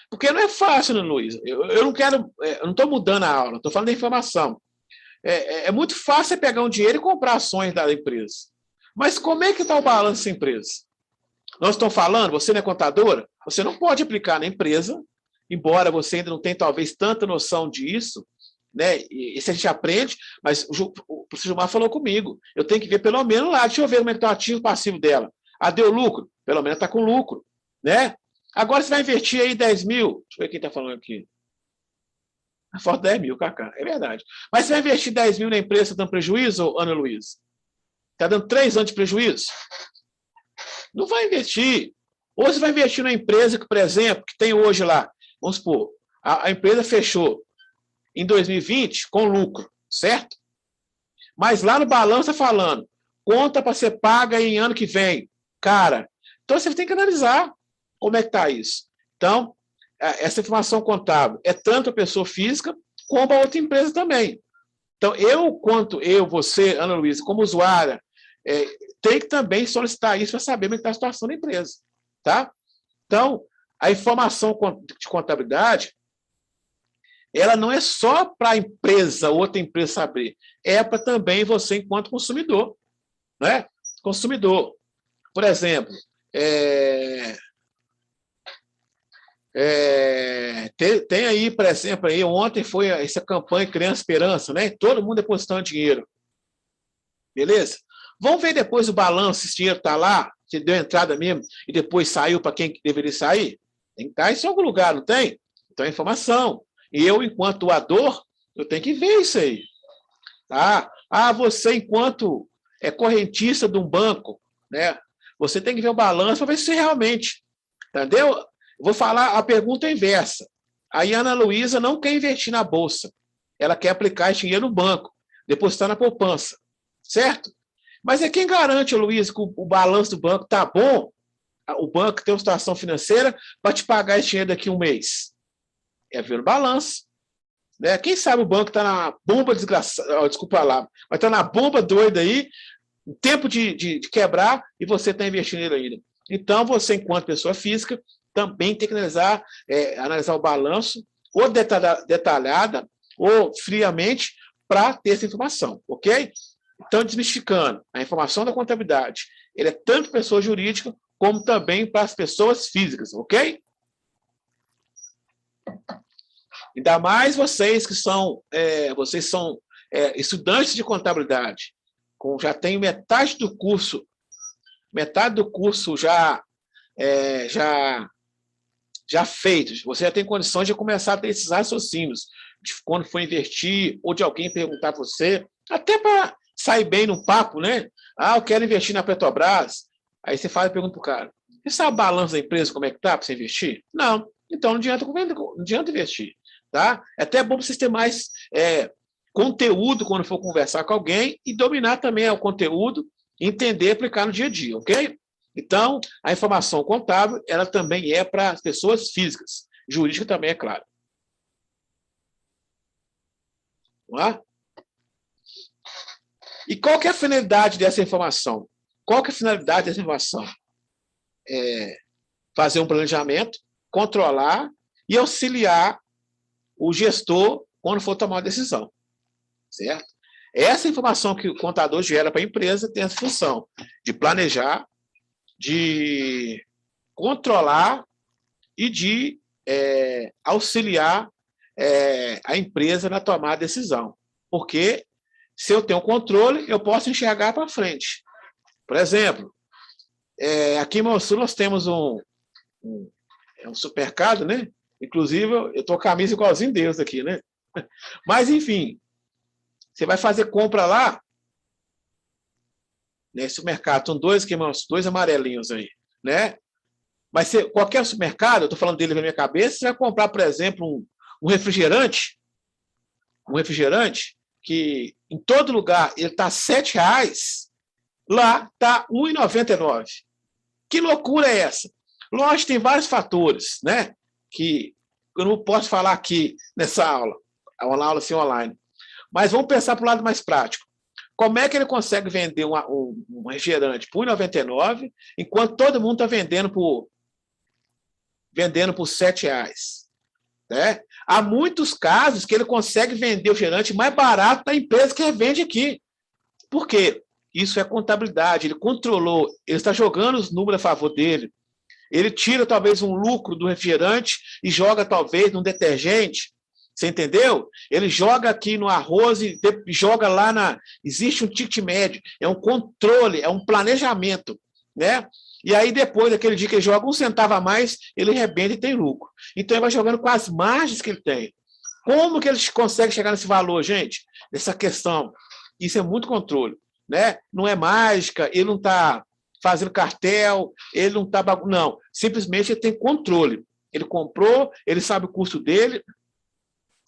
Porque não é fácil, Ana Luísa. Eu não quero, eu não estou mudando a aula, estou falando da informação. É muito fácil você pegar um dinheiro e comprar ações da empresa. Mas como é que está o balanço da empresa? Nós estamos falando, você não é contadora, você não pode aplicar na empresa, embora você ainda não tenha talvez tanta noção disso, né? Isso a gente aprende, mas o professor Gilmar falou comigo, eu tenho que ver pelo menos lá, deixa eu ver como é que está o ativo passivo dela. Deu lucro? Pelo menos está com lucro, né? Agora você vai investir aí 10 mil, deixa eu ver quem está falando aqui. Falta 10 mil, Cacá, é verdade. Mas você vai investir 10 mil na empresa, está dando prejuízo, Ana Luísa? Está dando 3 anos de prejuízo? Não vai investir. Ou você vai investir na empresa que, por exemplo, que tem hoje lá, vamos supor, a empresa fechou em 2020 com lucro, certo? Mas lá no balanço está falando, conta para ser paga em ano que vem. Cara, então você tem que analisar como é que está isso. Então, essa informação contábil é tanto a pessoa física como a outra empresa também. Então, você, Ana Luísa, como usuária, tem que também solicitar isso para saber como está a situação da empresa. Tá? Então, a informação de contabilidade, ela não é só para a empresa, outra empresa saber, é para também você enquanto consumidor. Né? Consumidor. Por exemplo, tem aí, por exemplo, aí, ontem foi essa campanha Criança Esperança, né? Todo mundo depositando dinheiro. Beleza? Vamos ver depois o balanço, se esse dinheiro está lá, se deu entrada mesmo, e depois saiu para quem deveria sair. Tem que estar em algum lugar, não tem? Então é informação. E eu, enquanto doador, eu tenho que ver isso aí. Tá? Você, enquanto correntista de um banco, né? Você tem que ver o balanço para ver se realmente. Entendeu? Vou falar a pergunta inversa. A Ana Luísa não quer investir na bolsa. Ela quer aplicar esse dinheiro no banco, depositar na poupança. Certo? Mas é quem garante, Luísa, que o balanço do banco está bom? O banco tem uma situação financeira para te pagar esse dinheiro daqui a um mês. É ver o balanço. Né? Quem sabe o banco está na bomba desgraçada, desculpa lá, mas está na bomba doida aí, tempo de quebrar, e você está investindo nele ainda. Então, você, enquanto pessoa física, também tem que analisar o balanço, ou detalhada, ou friamente, para ter essa informação, ok? Então, desmistificando, a informação da contabilidade, ele é tanto pessoa jurídica, como também para as pessoas físicas, ok? Ainda mais vocês que são, estudantes de contabilidade, já tem metade do curso já feito. Você já tem condições de começar a ter esses raciocínios, de quando for investir, ou de alguém perguntar para você, até para sair bem no papo, né? Eu quero investir na Petrobras. Aí você faz a pergunta para o cara, você sabe o balanço da empresa, como é que está para você investir? Não. Então não adianta investir. Tá? É até bom vocês terem mais conteúdo quando for conversar com alguém e dominar também o conteúdo, entender e aplicar no dia a dia, ok? Então, a informação contábil, ela também é para as pessoas físicas. Jurídica também, é claro. Vamos lá? E qual que é a finalidade dessa informação? Qual que é a finalidade dessa informação? Fazer um planejamento, controlar e auxiliar o gestor quando for tomar uma decisão. Certo? Essa informação que o contador gera para a empresa tem essa função de planejar, de controlar e de auxiliar a empresa na tomada de decisão. Porque se eu tenho controle, eu posso enxergar para frente. Por exemplo, aqui em Monsul nós temos um supermercado, né? Inclusive, eu estou com a camisa igualzinho Deus aqui, né? Mas, enfim, você vai fazer compra lá, né? Supermercado, são dois amarelinhos aí, né? Mas qualquer supermercado, eu estou falando dele na minha cabeça, você vai comprar, por exemplo, um refrigerante, que em todo lugar ele está R$ 7,00, lá está R$ 1,99. Que loucura é essa? Lógico, tem vários fatores, né? Que eu não posso falar aqui nessa aula, é uma aula assim online. Mas vamos pensar para o lado mais prático. Como é que ele consegue vender um refrigerante por R$ 1,99, enquanto todo mundo está vendendo por R$ 7,00? Né? Há muitos casos que ele consegue vender o refrigerante mais barato da empresa que revende aqui. Por quê? Isso é contabilidade, ele controlou, ele está jogando os números a favor dele. Ele tira talvez um lucro do refrigerante e joga talvez num detergente. Você entendeu? Ele joga aqui no arroz e joga lá na... Existe um ticket médio, é um controle, é um planejamento, né? E aí depois, daquele dia que ele joga 1 centavo a mais, ele rebenta e tem lucro. Então ele vai jogando com as margens que ele tem. Como que ele consegue chegar nesse valor, gente? Nessa questão. Isso é muito controle, né? Não é mágica, ele não está fazendo cartel, ele não está... Não, simplesmente ele tem controle. Ele comprou, ele sabe o custo dele,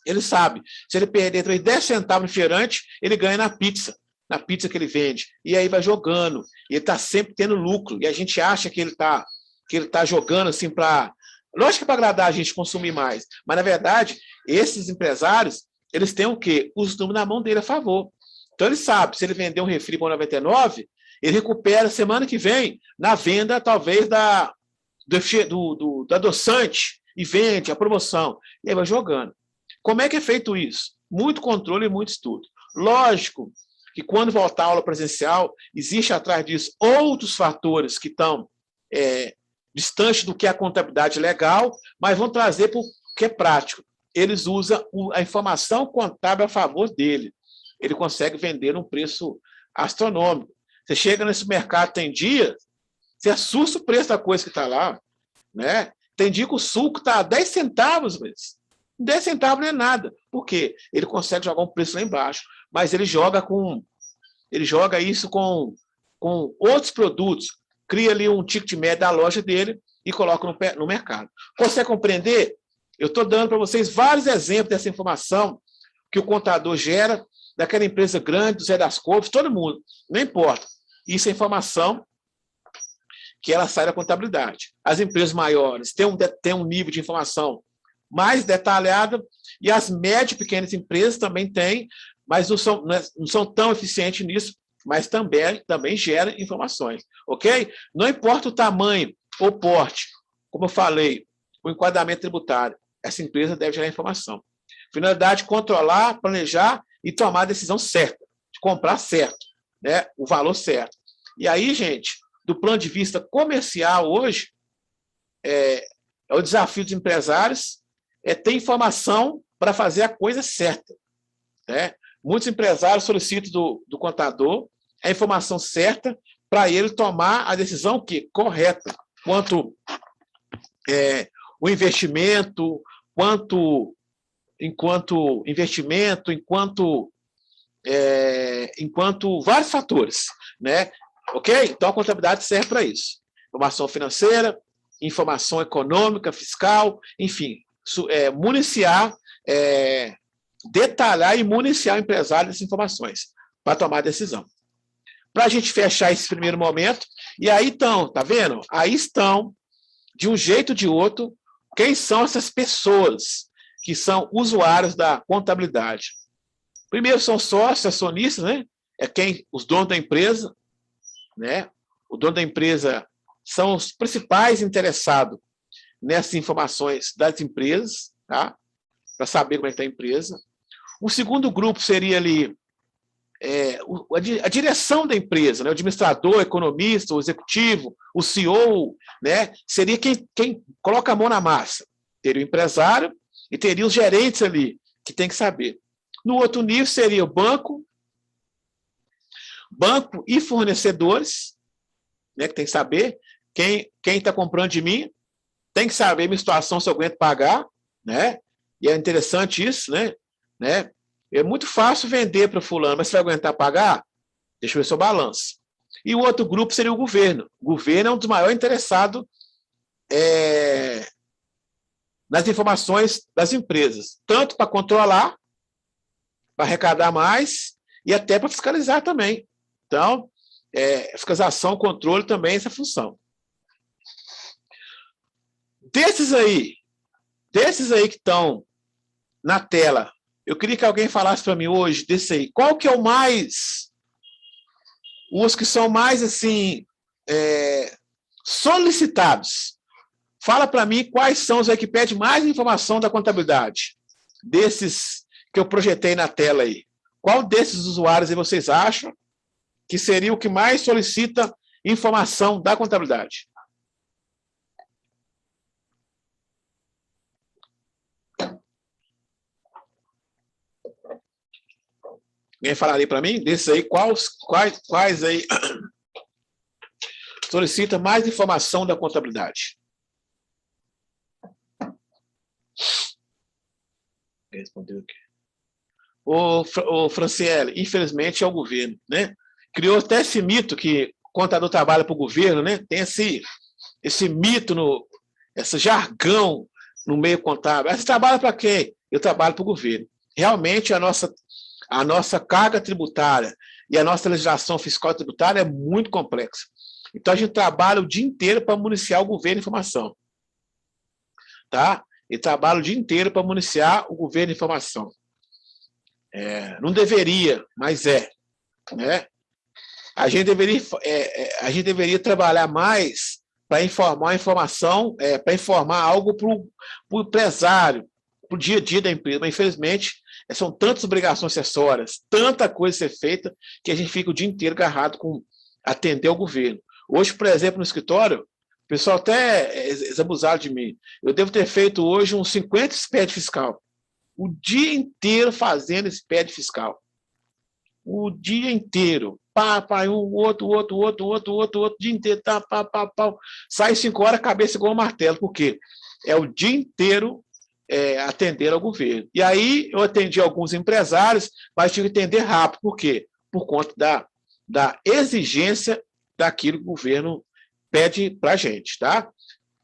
ele sabe. Se ele perder 10 centavos no refrigerante, ele ganha na pizza que ele vende. E aí vai jogando. E ele está sempre tendo lucro. E a gente acha que ele está jogando assim para... Lógico que é para agradar a gente consumir mais. Mas, na verdade, esses empresários, eles têm o quê? Os números na mão dele a favor. Então, ele sabe, se ele vender um refri por 99, ele recupera semana que vem na venda, talvez, da adoçante, e vende a promoção. E aí vai jogando. Como é que é feito isso? Muito controle e muito estudo. Lógico que quando voltar a aula presencial, existe atrás disso outros fatores que estão distantes do que é a contabilidade legal, mas vão trazer para o que é prático. Eles usam a informação contábil a favor dele. Ele consegue vender um preço astronômico. Você chega nesse mercado, tem dia, você assusta o preço da coisa que está lá, né? Tem dia que o suco está a 10 centavos, mas 10 centavos não é nada. Por quê? Ele consegue jogar um preço lá embaixo, mas ele joga isso com outros produtos, cria ali um ticket médio da loja dele e coloca no mercado. Consegue compreender? Eu estou dando para vocês vários exemplos dessa informação que o contador gera daquela empresa grande, do Zé das Couves, todo mundo, não importa. Isso é informação que ela sai da contabilidade. As empresas maiores têm um nível de informação mais detalhada, e as médias e pequenas empresas também têm, mas não são tão eficientes nisso, mas também geram informações, ok? Não importa o tamanho ou porte, como eu falei, o enquadramento tributário, essa empresa deve gerar informação. Finalidade, controlar, planejar e tomar a decisão certa, de comprar certo, né? O valor certo. E aí, gente, do plano de vista comercial hoje, é o desafio dos empresários ter informação para fazer a coisa certa, né? Muitos empresários solicitam do contador a informação certa para ele tomar a decisão correta, quanto o investimento, enquanto vários fatores, né? Ok? Então a contabilidade serve para isso. Informação financeira, informação econômica, fiscal, enfim, municiar, detalhar e municiar o empresário dessas informações para tomar a decisão. Para a gente fechar esse primeiro momento, e aí estão, tá vendo? Aí estão, de um jeito ou de outro, quem são essas pessoas que são usuários da contabilidade. Primeiro são sócios, acionistas, né? Os donos da empresa, né? O dono da empresa são os principais interessados nessas informações das empresas, tá? Para saber como é que está a empresa. O segundo grupo seria ali a direção da empresa, né? O administrador, o economista, o executivo, o CEO, né? Seria quem coloca a mão na massa. Teria o empresário e teria os gerentes ali, que tem que saber. No outro nível seria o banco e fornecedores, né? Que tem que saber quem está comprando de mim, tem que saber minha situação, se eu aguento pagar, né? E é interessante isso, né? É muito fácil vender para fulano, mas você vai aguentar pagar? Deixa eu ver seu balanço. e o outro grupo seria o governo. O governo é um dos maiores interessados nas informações das empresas, tanto para controlar, para arrecadar mais e até para fiscalizar também. Então, fiscalização, controle também é essa função. Desses aí que estão na tela, eu queria que alguém falasse para mim hoje desse aí. Qual que é os que são mais assim solicitados? Fala para mim quais são os aí que pedem mais informação da contabilidade, desses que eu projetei na tela aí. Qual desses usuários aí vocês acham que seria o que mais solicita informação da contabilidade? Alguém falaria para mim? Desses aí, quais aí solicita mais informação da contabilidade? Respondeu aqui. O Franciele, infelizmente é o governo, né? Criou até esse mito que o contador trabalha para o governo, né? Tem esse mito, esse jargão no meio contábil. Você trabalha para quem? Eu trabalho para o governo. Realmente, a nossa carga tributária e a nossa legislação fiscal e tributária é muito complexa. Então, a gente trabalha o dia inteiro para municiar o governo de informação. Tá? E trabalha o dia inteiro para municiar o governo de informação. Não deveria, mas é. Né? A gente deveria trabalhar mais para informar informação, para informar algo para o empresário, para o dia a dia da empresa. Mas, infelizmente, são tantas obrigações acessórias, tanta coisa a ser feita, que a gente fica o dia inteiro agarrado com atender ao governo. Hoje, por exemplo, no escritório, o pessoal até abusaram de mim. Eu devo ter feito hoje uns 50 expedientes fiscal. O dia inteiro fazendo expediente fiscal. O dia inteiro. Outro dia inteiro. Sai 5 horas, cabeça igual um martelo. Por quê? É o dia inteiro atender ao governo. E aí eu atendi alguns empresários, mas tive que atender rápido. Por quê? Por conta da exigência daquilo que o governo pede para a gente, tá?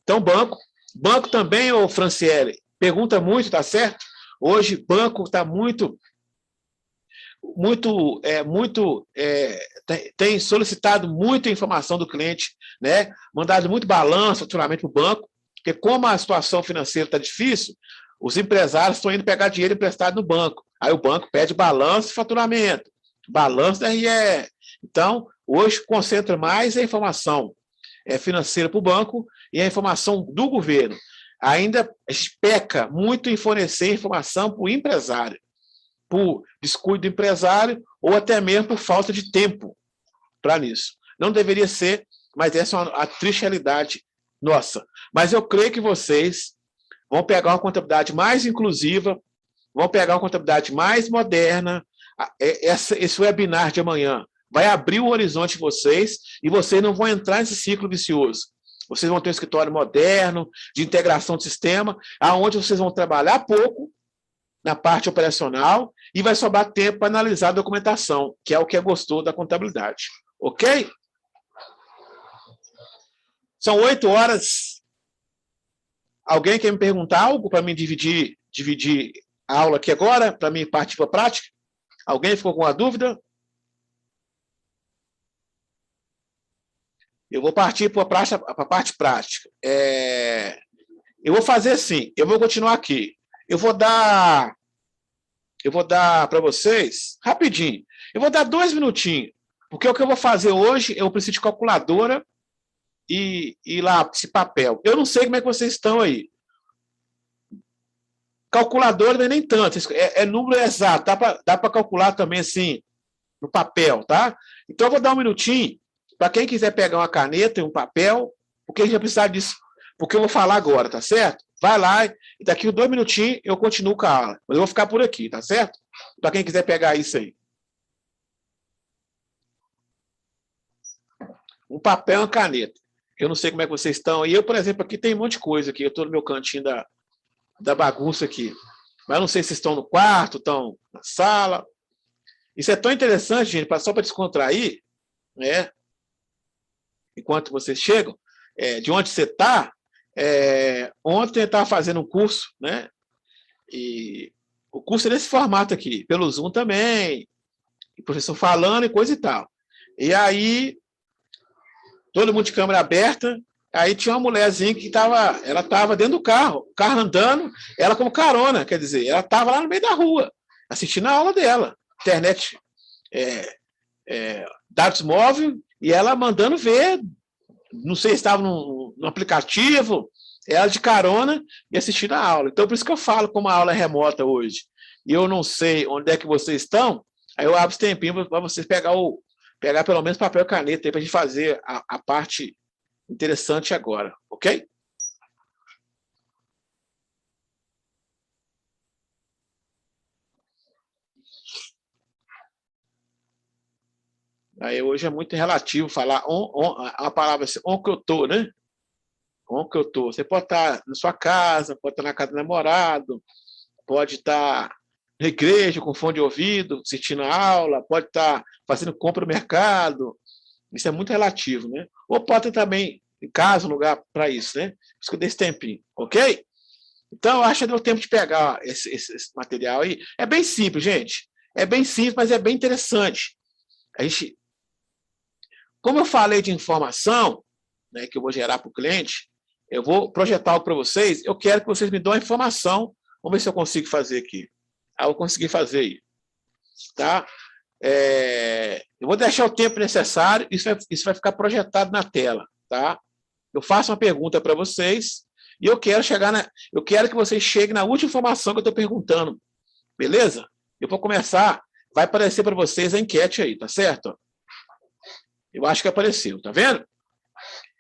Então, banco também, ô Franciele, pergunta muito, tá certo? Hoje, banco está tem solicitado muita informação do cliente, né? Mandado muito balanço, faturamento para o banco, porque como a situação financeira está difícil, os empresários estão indo pegar dinheiro emprestado no banco. Aí o banco pede balanço e faturamento, balanço da RE. Então, hoje concentra mais a informação financeira para o banco e a informação do governo. Ainda peca muito em fornecer informação para o empresário, por descuido do empresário ou até mesmo por falta de tempo para isso. Não deveria ser, mas essa é a triste realidade nossa. Mas eu creio que vocês vão pegar uma contabilidade mais inclusiva, vão pegar uma contabilidade mais moderna. Esse webinar de amanhã vai abrir o horizonte de vocês e vocês não vão entrar nesse ciclo vicioso. Vocês vão ter um escritório moderno, de integração de sistema, onde vocês vão trabalhar pouco na parte operacional e vai sobrar tempo para analisar a documentação, que é o que é gostoso da contabilidade. Ok? São 8 horas. Alguém quer me perguntar algo para mim dividir a aula aqui agora, para mim partir para a prática? Alguém ficou com uma dúvida? Eu vou partir para a parte prática. Eu vou fazer assim, eu vou continuar aqui. Eu vou dar para vocês, rapidinho, eu vou dar 2 minutinhos, porque o que eu vou fazer hoje, eu preciso de calculadora e lá, esse papel. Eu não sei como é que vocês estão aí. Calculadora não é nem tanto, número exato, dá para calcular também assim, no papel, tá? Então eu vou dar 1 minutinho, para quem quiser pegar uma caneta e um papel, porque a gente vai precisar disso, porque eu vou falar agora, tá certo? Vai lá e daqui a 2 minutinhos eu continuo com a aula. Mas eu vou ficar por aqui, tá certo? Para quem quiser pegar isso aí. Um papel e uma caneta. Eu não sei como é que vocês estão. E eu, por exemplo, aqui tem um monte de coisa aqui. Eu estou no meu cantinho da bagunça aqui. Mas eu não sei se estão no quarto, estão na sala. Isso é tão interessante, gente, só para descontrair, né? enquanto vocês chegam, de onde você está, ontem eu estava fazendo um curso, né? E o curso é nesse formato aqui, pelo Zoom também, o professor falando e coisa e tal. E aí, todo mundo de câmera aberta, aí tinha uma mulherzinha que ela estava dentro do carro, o carro andando, ela como carona, quer dizer, ela estava lá no meio da rua, assistindo a aula dela, internet, dados móveis, e ela mandando ver, não sei se estava no aplicativo, ela de carona e assistindo a aula. Então, por isso que eu falo como a aula é remota hoje. E eu não sei onde é que vocês estão, aí eu abro esse tempinho para vocês pegar pelo menos papel e caneta para a gente fazer a parte interessante agora, ok? Aí hoje é muito relativo falar a palavra assim, onde que eu estou, né? Onde que eu estou? Você pode estar na sua casa, pode estar na casa do namorado, pode estar na igreja com fone de ouvido, assistindo a aula, pode estar fazendo compra no mercado. Isso é muito relativo, né? Ou pode ter também em casa um lugar para isso, né? Por isso que eu dei esse tempinho, ok? Então, eu acho que deu tempo de pegar esse material aí. É bem simples, gente. É bem simples, mas é bem interessante. A gente, como eu falei de informação, né, que eu vou gerar para o cliente, eu vou projetar algo para vocês, eu quero que vocês me dêem a informação. Vamos ver se eu consigo fazer aqui. Ah, eu consegui fazer aí. Tá? Eu vou deixar o tempo necessário, isso vai ficar projetado na tela. Tá? Eu faço uma pergunta para vocês e eu quero que vocês cheguem na última informação que eu estou perguntando. Beleza? Eu vou começar, vai aparecer para vocês a enquete aí, tá certo? Eu acho que apareceu, tá vendo?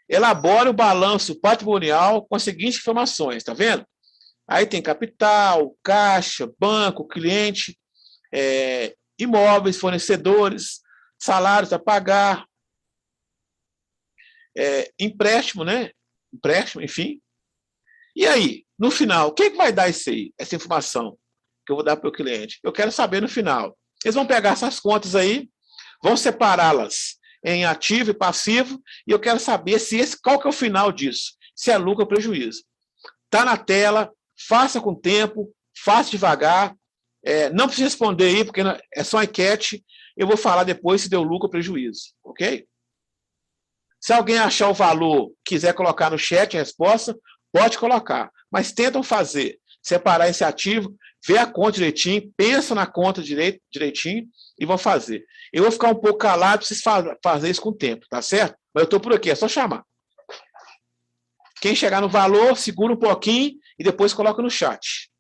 Elabore o balanço patrimonial com as seguintes informações, tá vendo? Aí tem capital, caixa, banco, cliente, imóveis, fornecedores, salários a pagar, empréstimo, né? Empréstimo, enfim. E aí, no final, o que vai dar isso aí, essa informação que eu vou dar para o cliente? Eu quero saber no final. Eles vão pegar essas contas aí, vão separá-las em ativo e passivo, e eu quero saber qual que é o final disso, se é lucro ou prejuízo. Está na tela, faça com tempo, faça devagar, não precisa responder aí, porque é só enquete, eu vou falar depois se deu lucro ou prejuízo, ok? Se alguém achar o valor, quiser colocar no chat a resposta, pode colocar, mas tentam fazer, separar esse ativo, ver a conta direitinho, pensa na conta direitinho e vão fazer. Eu vou ficar um pouco calado para vocês fazer isso com o tempo, tá certo? Mas eu estou por aqui, é só chamar. Quem chegar no valor, segura um pouquinho e depois coloca no chat.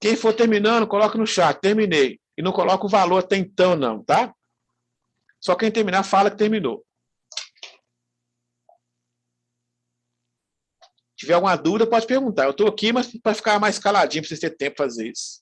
Quem for terminando, coloca no chat, terminei. E não coloca o valor até então, não, tá? Só quem terminar fala que terminou. Se tiver alguma dúvida, pode perguntar. Eu estou aqui, mas para ficar mais caladinho, para vocês terem tempo para fazer isso.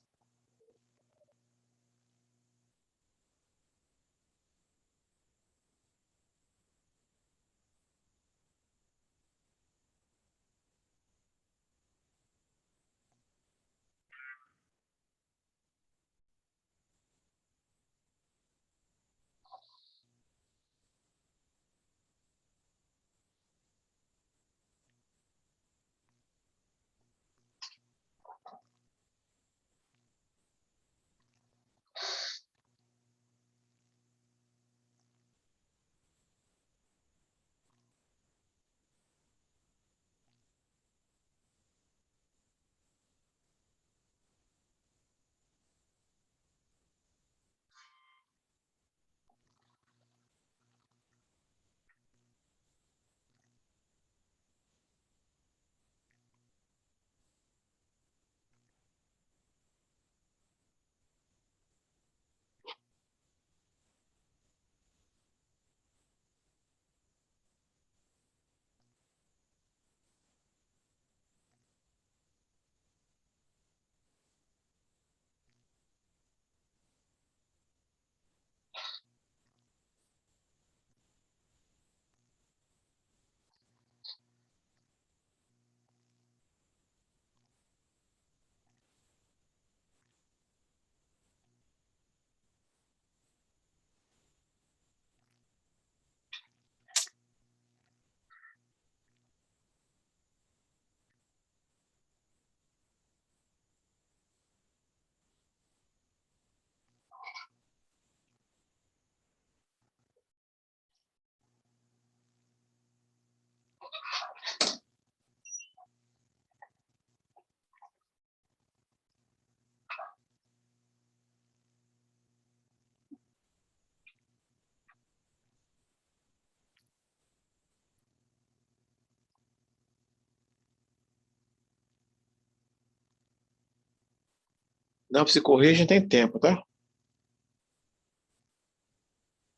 Não, se correr, a gente tem tempo, tá?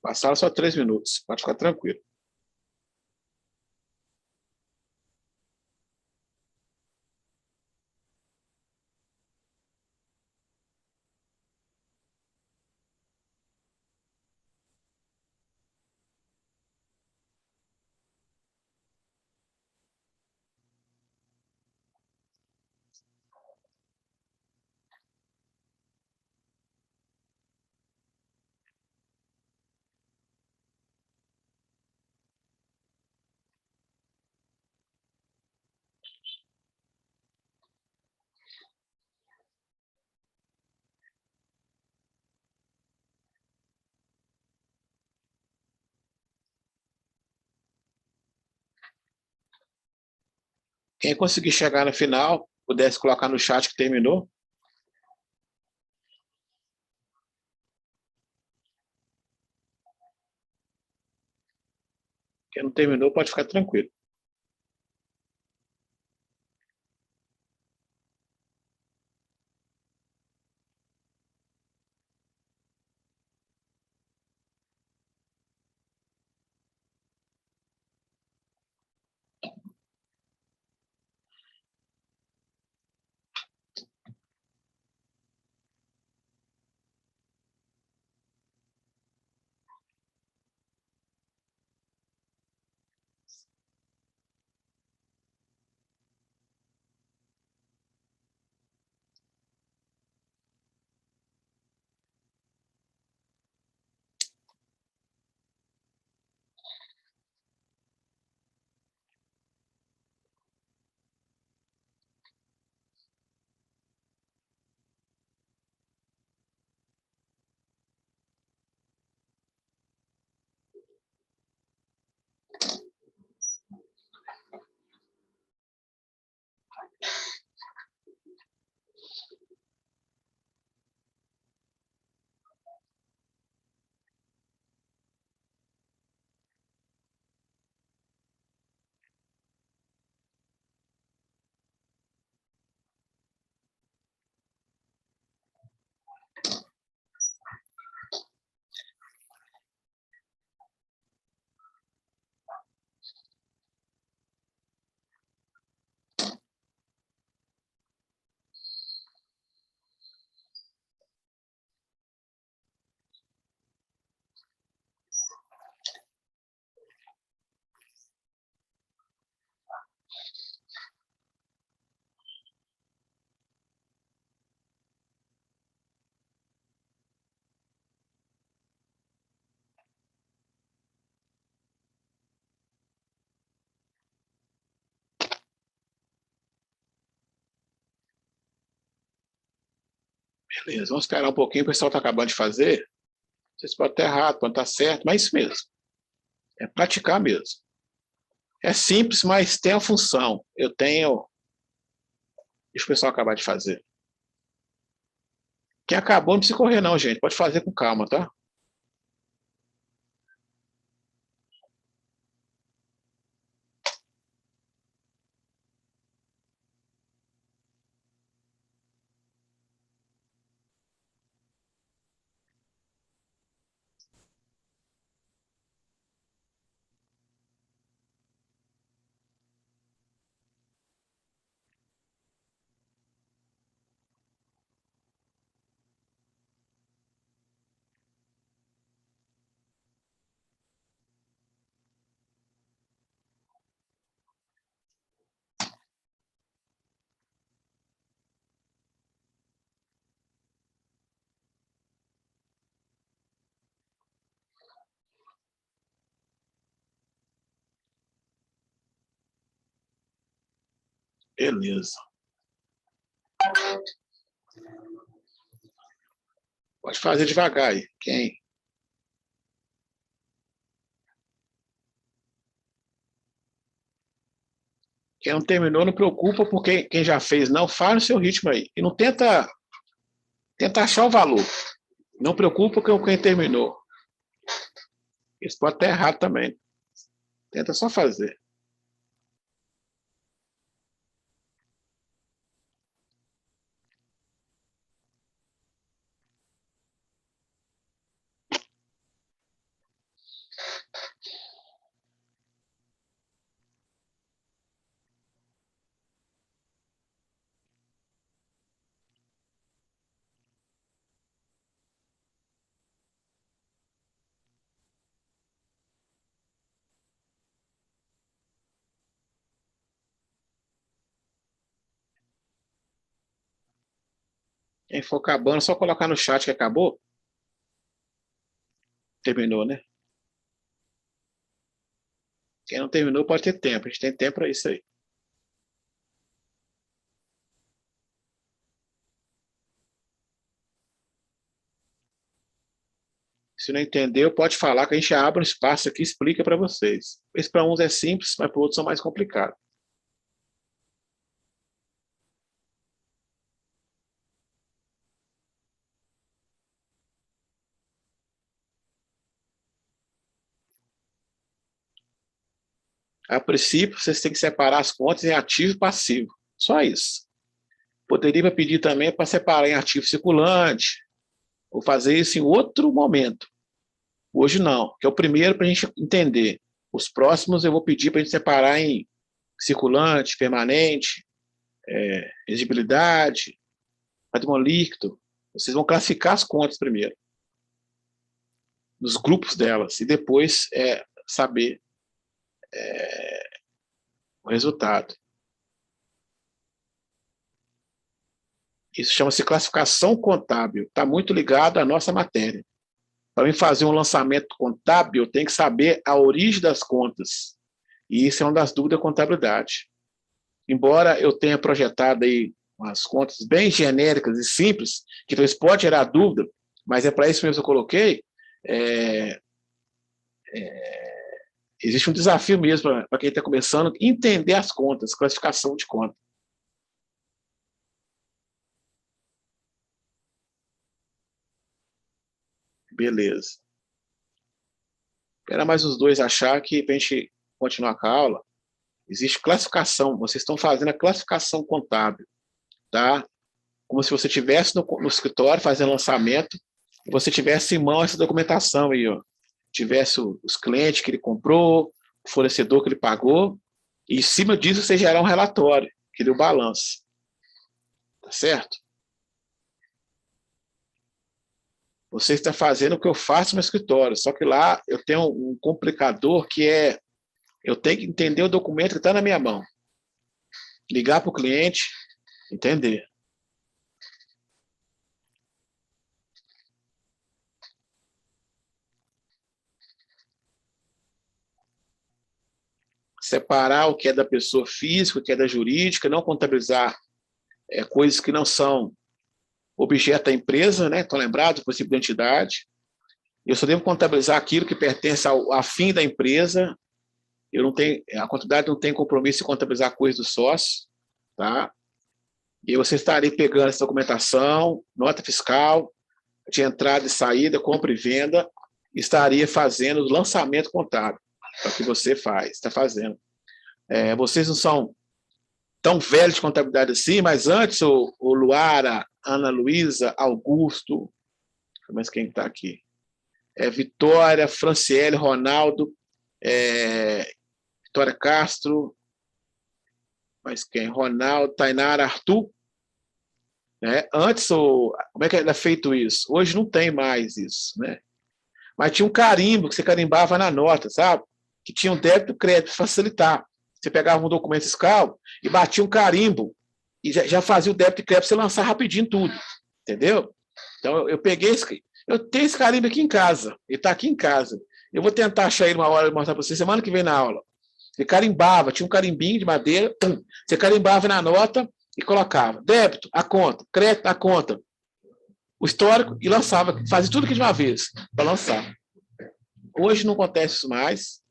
Passaram só 3 minutos. Pode ficar tranquilo. Quem conseguir chegar no final, pudesse colocar no chat que terminou. Quem não terminou, pode ficar tranquilo. Beleza, vamos esperar um pouquinho, o pessoal está acabando de fazer. Vocês podem estar errado, pode estar certo, mas é isso mesmo. É praticar mesmo. É simples, mas tem a função. Eu tenho. Deixa o pessoal acabar de fazer. Quem acabou não precisa correr, não, gente. Pode fazer com calma, tá? Beleza. Pode fazer devagar aí. Quem não terminou, não preocupa, porque quem já fez, não, faz no seu ritmo aí. E não tenta achar o valor. Não preocupa com quem terminou. Isso pode estar errado também. Tenta só fazer. Quem for acabando, só colocar no chat que acabou. Terminou, né? Quem não terminou pode ter tempo. A gente tem tempo para isso aí. Se não entendeu, pode falar que a gente abre um espaço aqui e explica para vocês. Esse para uns é simples, mas para outros são mais complicados. A princípio, vocês têm que separar as contas em ativo e passivo. Só isso. Poderia pedir também para separar em ativo circulante, ou fazer isso em outro momento. Hoje não, que é o primeiro para a gente entender. Os próximos eu vou pedir para a gente separar em circulante, permanente, exigibilidade, patrimônio líquido. Vocês vão classificar as contas primeiro, nos grupos delas, e depois saber o resultado. Isso chama-se classificação contábil. Está muito ligado à nossa matéria. Para mim fazer um lançamento contábil, eu tenho que saber a origem das contas. E isso é uma das dúvidas da contabilidade. Embora eu tenha projetado aí umas contas bem genéricas e simples, que talvez pode gerar dúvida, mas é para isso mesmo que eu coloquei, existe um desafio mesmo para quem está começando entender as contas, classificação de conta. Beleza. Espera mais os dois achar que para a gente continuar com a aula. Existe classificação, vocês estão fazendo a classificação contábil, tá? Como se você estivesse no escritório fazendo lançamento e você tivesse em mão essa documentação aí, ó. Tivesse os clientes que ele comprou, o fornecedor que ele pagou, e em cima disso você gerar um relatório, que dê o balanço. Tá certo? Você está fazendo o que eu faço no escritório, só que lá eu tenho um complicador que eu tenho que entender o documento que está na minha mão. Ligar para o cliente, entender. Separar o que é da pessoa física, o que é da jurídica, não contabilizar coisas que não são objeto da empresa, né? Estão lembrados do princípio de identidade. Eu só devo contabilizar aquilo que pertence ao fim da empresa. Eu não tenho, a contabilidade não tem compromisso em contabilizar coisas do sócio, tá? E você estaria pegando essa documentação, nota fiscal, de entrada e saída, compra e venda, e estaria fazendo o lançamento contábil, é o que você faz, está fazendo. Vocês não são tão velhos de contabilidade assim, mas antes o Luara, Ana Luísa, Augusto, mas quem está aqui? Vitória, Franciele, Ronaldo, Vitória Castro, mas quem? Ronaldo, Tainara, Arthur. Né? Antes, como é que era feito isso? Hoje não tem mais isso, né? Mas tinha um carimbo que você carimbava na nota, sabe? Que tinha um débito e crédito para facilitar. Você pegava um documento fiscal e batia um carimbo e já fazia o débito e crédito para você lançar rapidinho tudo, entendeu? Então, eu peguei eu tenho esse carimbo aqui em casa, ele está aqui em casa. Eu vou tentar achar ele uma hora e mostrar para você semana que vem na aula. Você carimbava, tinha um carimbinho de madeira, você carimbava na nota e colocava débito, a conta, crédito, a conta, o histórico e lançava, fazia tudo aqui de uma vez para lançar. Hoje não acontece isso mais,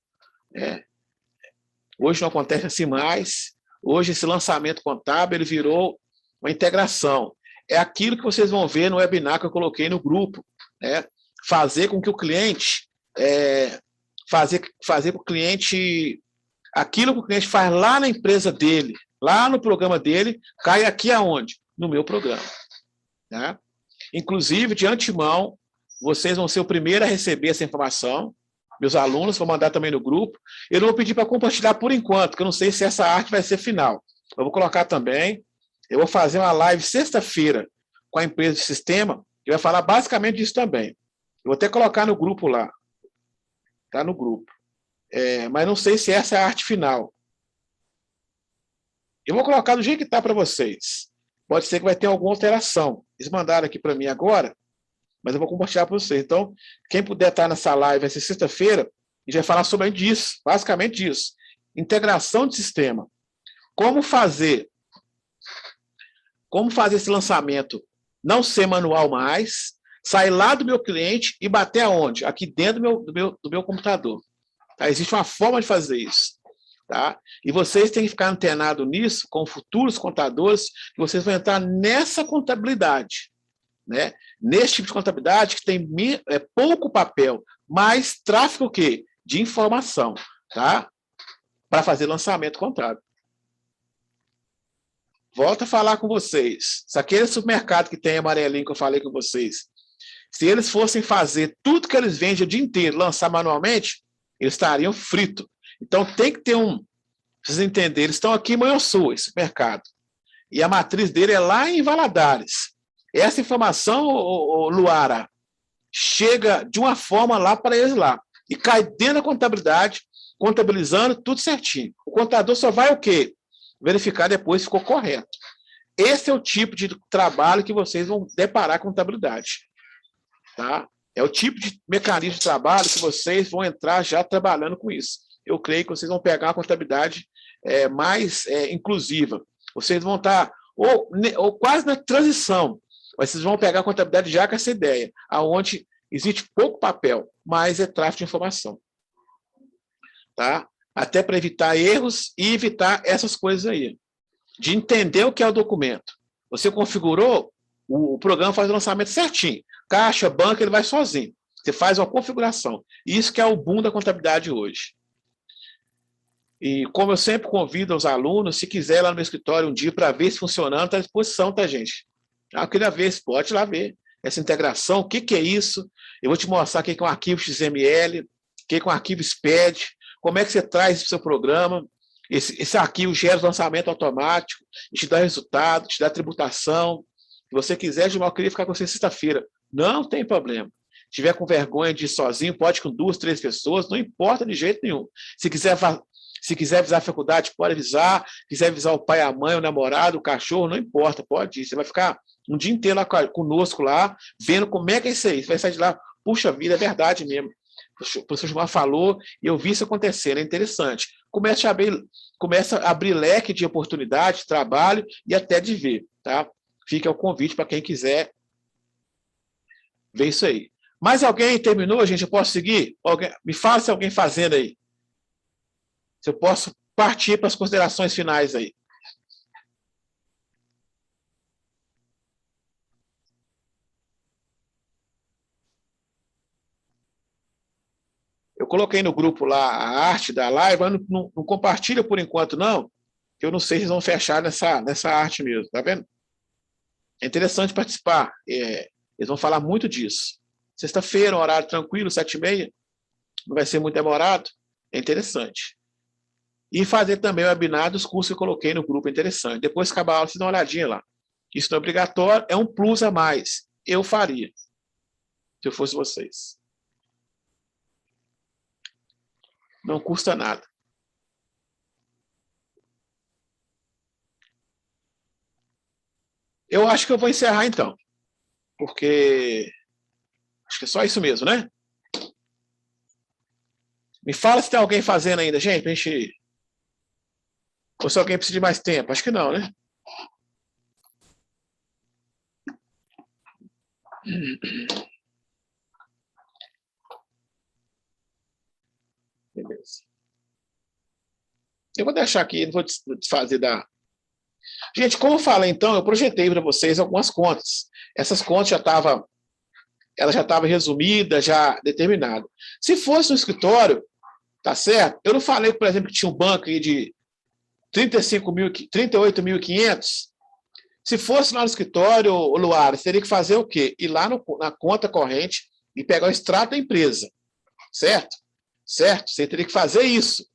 hoje não acontece assim mais. Hoje esse lançamento contábil ele virou uma integração. É aquilo que vocês vão ver no webinar que eu coloquei no grupo, né? Fazer com que o cliente fazer com o cliente aquilo que o cliente faz lá na empresa dele, lá no programa dele, cai aqui aonde? No meu programa. Né? Inclusive, de antemão, vocês vão ser o primeiro a receber essa informação. Meus alunos vão mandar também no grupo. Eu não vou pedir para compartilhar por enquanto, porque eu não sei se essa arte vai ser final. Eu vou colocar também. Eu vou fazer uma live sexta-feira com a empresa de sistema, que vai falar basicamente disso também. Eu vou até colocar no grupo lá. Está no grupo. Mas não sei se essa é a arte final. Eu vou colocar do jeito que está para vocês. pode ser que vai ter alguma alteração. Eles mandaram aqui para mim agora, mas eu vou compartilhar para vocês. Então, quem puder estar nessa live, vai ser sexta-feira, a gente vai falar sobre isso, basicamente disso. Integração de sistema. Como fazer esse lançamento não ser manual mais, sair lá do meu cliente e bater aonde? Aqui dentro do meu computador. Tá? Existe uma forma de fazer isso. Tá? E vocês têm que ficar antenados nisso com futuros contadores, que vocês vão entrar nessa contabilidade. Né? Nesse tipo de contabilidade que tem pouco papel, mas tráfego o quê? De informação, tá? Para fazer lançamento contábil. Volto a falar com vocês. Se aquele supermercado que tem amarelinho que eu falei com vocês, se eles fossem fazer tudo que eles vendem o dia inteiro, lançar manualmente, eles estariam fritos. Então tem que ter vocês entenderem, eles estão aqui em Manhuaçu, esse mercado. E a matriz dele é lá em Valadares. Essa informação, Luara, chega de uma forma lá para eles lá. E cai dentro da contabilidade, contabilizando tudo certinho. O contador só vai o quê? Verificar depois se ficou correto. Esse é o tipo de trabalho que vocês vão deparar com contabilidade. Tá? É o tipo de mecanismo de trabalho que vocês vão entrar já trabalhando com isso. Eu creio que vocês vão pegar uma contabilidade mais inclusiva. Vocês vão estar ou quase na transição, mas vocês vão pegar a contabilidade já com essa ideia, aonde existe pouco papel, mas é tráfego de informação. Tá? Até para evitar erros e evitar essas coisas aí. De entender o que é o documento. Você configurou, o programa faz o lançamento certinho. Caixa, banco, ele vai sozinho. Você faz uma configuração. Isso que é o boom da contabilidade hoje. E como eu sempre convido os alunos, se quiser ir lá no meu escritório um dia para ver se funcionando, está à disposição, tá, gente? Eu queria ver, você pode ir lá ver essa integração, o que é isso. Eu vou te mostrar o que é um arquivo XML, o que é um arquivo SPED, como é que você traz isso para o seu programa. Esse arquivo gera o lançamento automático, te dá resultado, te dá tributação. Se você quiser, Gilmar, eu queria ficar com você sexta-feira. Não tem problema. Se tiver com vergonha de ir sozinho, pode ir com 2, 3 pessoas, não importa de jeito nenhum. Se quiser avisar a faculdade, pode avisar. Se quiser avisar o pai, a mãe, o namorado, o cachorro, não importa, pode ir. Você vai ficar um dia inteiro lá conosco lá, vendo como é que é isso aí. Você vai sair de lá, puxa vida, é verdade mesmo. O professor Gilmar falou e eu vi isso acontecendo, é interessante. Começa a abrir leque de oportunidade, de trabalho e até de ver. Tá? Fica o convite para quem quiser ver isso aí. Mais alguém terminou, gente? Eu posso seguir? Me fala se alguém fazendo aí. Se eu posso partir para as considerações finais aí. Eu coloquei no grupo lá a arte da live, mas não compartilha por enquanto, não. Eu não sei se vão fechar nessa arte mesmo, tá vendo? É interessante participar. Eles vão falar muito disso. Sexta-feira, um horário tranquilo, 7h30. Não vai ser muito demorado. É interessante. E fazer também o webinar dos cursos que eu coloquei no grupo, é interessante. Depois que acabar a aula, vocês dão uma olhadinha lá. Isso não é obrigatório, é um plus a mais. Eu faria, se eu fosse vocês. Não custa nada. Eu acho que eu vou encerrar, então. Porque acho que é só isso mesmo, né? Me fala se tem alguém fazendo ainda, gente, pra gente... Ou se alguém precisa de mais tempo. Acho que não, né? Beleza. Eu vou deixar aqui, não vou desfazer da... Gente, como eu falei, então, eu projetei para vocês algumas contas. Essas contas ela já estava resumida, já determinada. Se fosse no escritório, tá certo? Eu não falei, por exemplo, que tinha um banco aí de 38.500. Se fosse lá no escritório, Luara, você teria que fazer o quê? Ir lá na conta corrente e pegar o extrato da empresa. Certo? Certo? Você teria que fazer isso.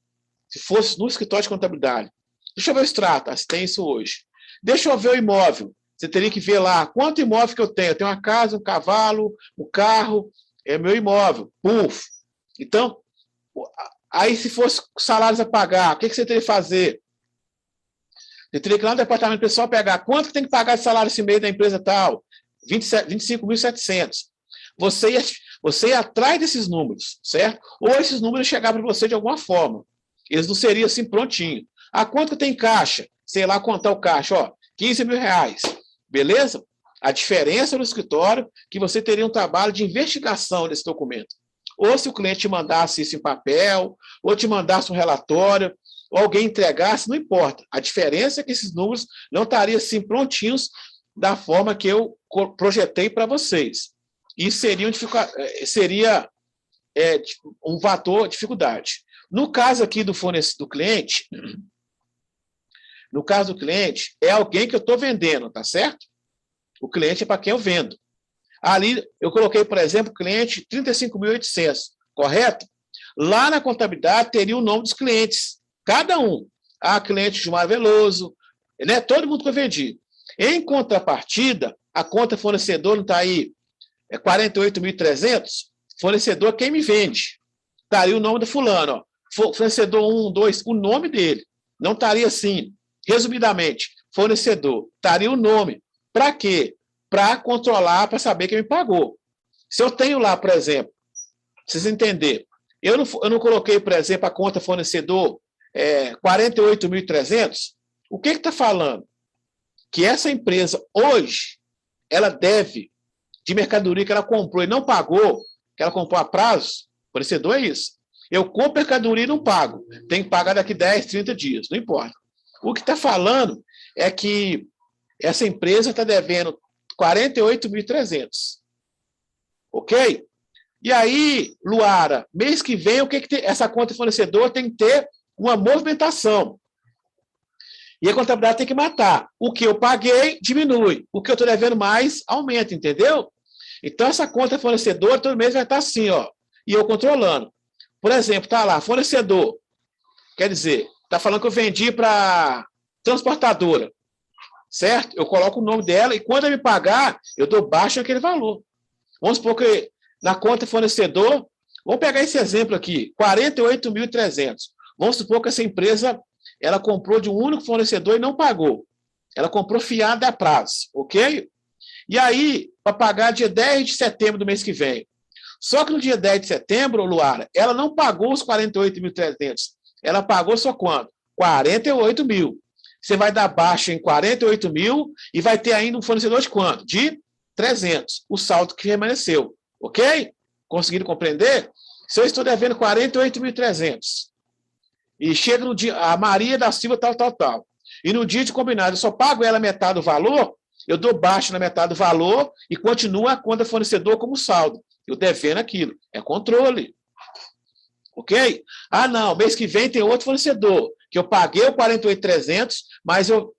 Se fosse no escritório de contabilidade. Deixa eu ver o extrato, se tem isso hoje. Deixa eu ver o imóvel. Você teria que ver lá quanto imóvel que eu tenho. Eu tenho uma casa, um cavalo, um carro, é meu imóvel. Puf. Então, aí se fosse salários a pagar, o que você teria que fazer? Você teria que ir lá no departamento pessoal pegar quanto que tem que pagar de salário esse mês da empresa tal, 25.700. Você ia atrás desses números, certo? Ou esses números chegavam para você de alguma forma. Eles não seriam assim prontinho. Ah, quanto que tem caixa? Sei lá, contar o caixa, ó, 15 mil reais. Beleza? A diferença no escritório é que você teria um trabalho de investigação desse documento. Ou se o cliente te mandasse isso em papel, ou te mandasse um relatório, ou alguém entregasse, não importa. A diferença é que esses números não estariam assim prontinhos da forma que eu projetei para vocês. Isso seria um fator de dificuldade. No caso aqui do fornecedor do cliente, é alguém que eu estou vendendo, tá certo? O cliente é para quem eu vendo. Ali, eu coloquei, por exemplo, cliente 35.800, correto? Lá na contabilidade teria o nome dos clientes, cada um. Ah, cliente Gilmar Veloso, né? Todo mundo que eu vendi. Em contrapartida, a conta fornecedor não está aí, 48.300, fornecedor quem me vende. Estaria o nome do fulano, ó. Fornecedor 1, 2, o nome dele. Não estaria assim. Resumidamente, fornecedor, estaria o nome. Para quê? Para controlar, para saber quem me pagou. Se eu tenho lá, por exemplo, vocês entenderem, eu não coloquei, por exemplo, a conta fornecedor 48.300, o que está falando? Que essa empresa, hoje, ela deve, de mercadoria que ela comprou e não pagou, que ela comprou a prazo, fornecedor é isso. Eu compro mercadoria e não pago. Tem que pagar daqui 10, 30 dias, não importa. O que está falando é que essa empresa está devendo 48.300. Ok? E aí, Luara, mês que vem, o que tem? Essa conta fornecedor tem que ter uma movimentação. E a contabilidade tem que matar. O que eu paguei, diminui. O que eu estou devendo mais, aumenta, entendeu? Então, essa conta fornecedor, todo mês vai estar assim, ó. E eu controlando. Por exemplo, está lá, fornecedor. Quer dizer, está falando que eu vendi para transportadora. Certo? Eu coloco o nome dela e quando ele me pagar, eu dou baixo naquele valor. Vamos supor que na conta fornecedor, vamos pegar esse exemplo aqui, 48.300. Vamos supor que essa empresa, ela comprou de um único fornecedor e não pagou. Ela comprou fiada a prazo, ok? E aí, para pagar dia 10 de setembro do mês que vem. Só que no dia 10 de setembro, Luara, ela não pagou os 48.300. Ela pagou só quanto? 48 mil. Você vai dar baixa em 48 mil e vai ter ainda um fornecedor de quanto? De 300, o saldo que permaneceu. Ok? Conseguiram compreender? Se eu estou devendo 48.300 e chega no dia, a Maria da Silva tal, e no dia de combinado eu só pago ela metade do valor, eu dou baixa na metade do valor e continua a conta fornecedor como saldo. Eu devendo aquilo. É controle. Ok? Ah, não, mês que vem tem outro fornecedor, que eu paguei o 48.300, mas eu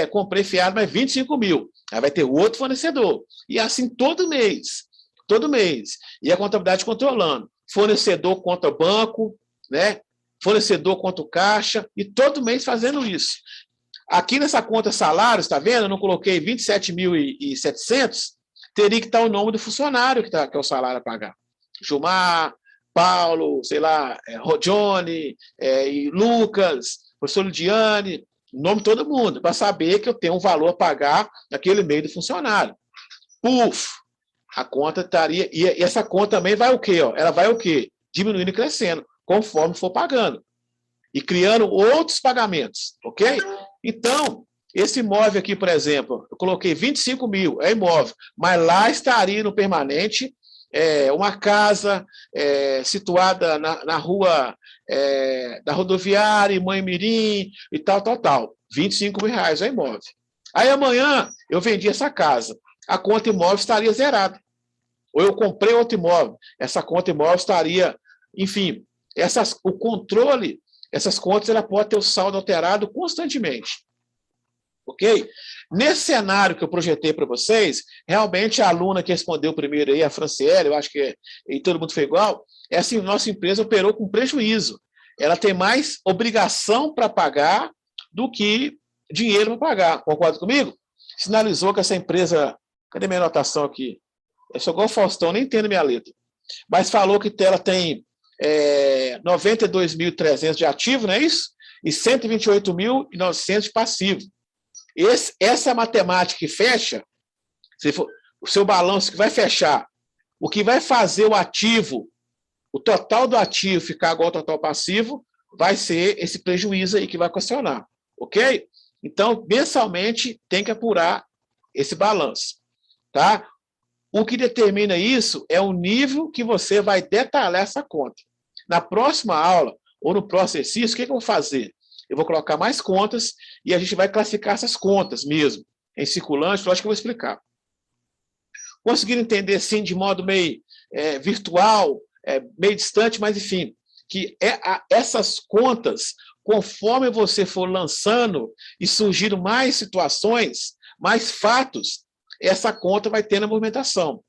comprei fiado mais 25 mil. Aí vai ter outro fornecedor. E assim todo mês. Todo mês. E a contabilidade controlando. Fornecedor contra banco, né? Fornecedor contra o caixa, e todo mês fazendo isso. Aqui nessa conta salários, está vendo? Eu não coloquei 27.700, teria que estar o nome do funcionário que é o salário a pagar. Gilmar, Paulo, sei lá, Rodione, e Lucas, professor Lidiane, nome de todo mundo, para saber que eu tenho um valor a pagar naquele meio do funcionário. Puf! A conta estaria... E essa conta também vai o quê? Ó? Ela vai o quê? Diminuindo e crescendo, conforme for pagando. E criando outros pagamentos, ok? Então, esse imóvel aqui, por exemplo, eu coloquei 25 mil, é imóvel, mas lá estaria no permanente uma casa situada na rua da rodoviária, Mãe Mirim e tal. 25 mil reais é imóvel. Aí amanhã eu vendi essa casa, a conta imóvel estaria zerada. Ou eu comprei outro imóvel, essa conta imóvel estaria, enfim, o controle, essas contas, ela pode ter o saldo alterado constantemente. Ok? Nesse cenário que eu projetei para vocês, realmente a aluna que respondeu primeiro aí, a Franciele, eu acho que e todo mundo foi igual, é assim, nossa empresa operou com prejuízo. Ela tem mais obrigação para pagar do que dinheiro para pagar. Concorda comigo? Sinalizou que essa empresa... Cadê minha anotação aqui? Eu sou igual o Faustão, nem entendo minha letra. Mas falou que ela tem 92.300 de ativo, não é isso? E 128.900 de passivo. Essa matemática que fecha, se for, o seu balanço que vai fechar, o que vai fazer o ativo, o total do ativo ficar igual ao total passivo, vai ser esse prejuízo aí que vai ocasionar, ok? Então, mensalmente, tem que apurar esse balanço, tá? O que determina isso é o nível que você vai detalhar essa conta. Na próxima aula, ou no próximo exercício, o que eu vou fazer? Eu vou colocar mais contas e a gente vai classificar essas contas mesmo, em circulante, lógico que eu vou explicar. Conseguiram entender, sim, de modo meio virtual, meio distante, mas, enfim, que essas contas, conforme você for lançando e surgindo mais situações, mais fatos, essa conta vai tendo a movimentação.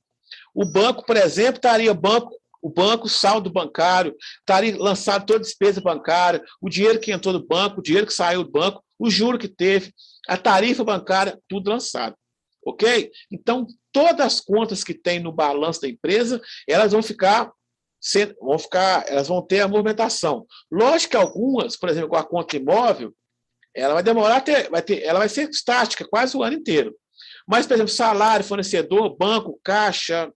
O banco, por exemplo, estaria o banco, saldo bancário, estaria lançado toda a despesa bancária, o dinheiro que entrou do banco, o dinheiro que saiu do banco, o juro que teve, a tarifa bancária, tudo lançado. Ok? Então, todas as contas que tem no balanço da empresa, elas elas vão ter a movimentação. Lógico que algumas, por exemplo, com a conta imóvel, ela vai demorar ela vai ser estática quase o ano inteiro. Mas, por exemplo, salário, fornecedor, banco, caixa,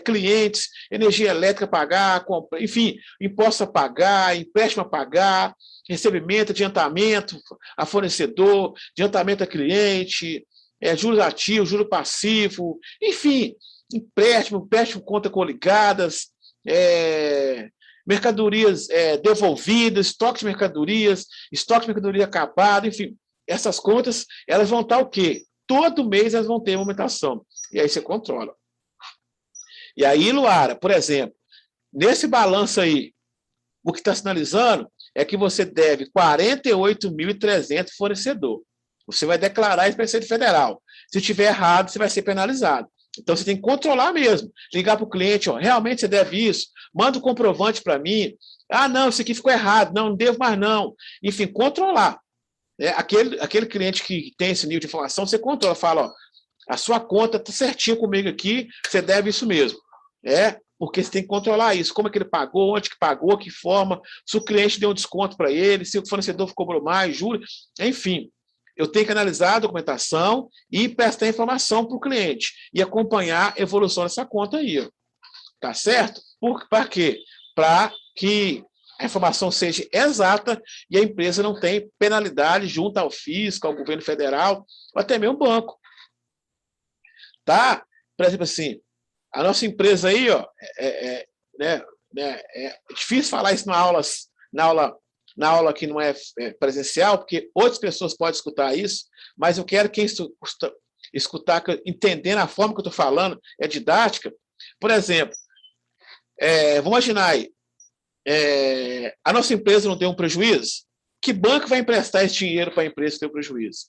clientes, energia elétrica a pagar, enfim, imposto a pagar, empréstimo a pagar, recebimento, adiantamento a fornecedor, adiantamento a cliente, juros ativos, juro passivo, enfim, empréstimo, conta coligadas, mercadorias devolvidas, estoque de mercadoria acabado, enfim, essas contas, elas vão estar o quê? Todo mês elas vão ter movimentação. E aí você controla. E aí, Luara, por exemplo, nesse balanço aí, o que está sinalizando é que você deve 48.300 fornecedor. Você vai declarar isso para a Receita Federal. Se estiver errado, você vai ser penalizado. Então, você tem que controlar mesmo. Ligar para o cliente, realmente você deve isso? Manda o comprovante para mim. Ah, não, isso aqui ficou errado. Não devo mais não. Enfim, controlar. Aquele cliente que tem esse nível de informação, você controla, fala, a sua conta está certinha comigo aqui, você deve isso mesmo. Porque você tem que controlar isso, como é que ele pagou, onde que pagou, que forma, se o cliente deu um desconto para ele, se o fornecedor cobrou mais, juros, enfim. Eu tenho que analisar a documentação e prestar informação para o cliente e acompanhar a evolução dessa conta aí. Tá certo? Para quê? Para que a informação seja exata e a empresa não tenha penalidade junto ao fisco, ao governo federal, ou até mesmo banco. Tá? Por exemplo, assim, a nossa empresa aí, é difícil falar isso na aula que não é presencial, porque outras pessoas podem escutar isso, mas eu quero quem escutar, entendendo a forma que eu estou falando, é didática. Por exemplo, vamos imaginar aí, a nossa empresa não tem um prejuízo? Que banco vai emprestar esse dinheiro para a empresa ter um prejuízo?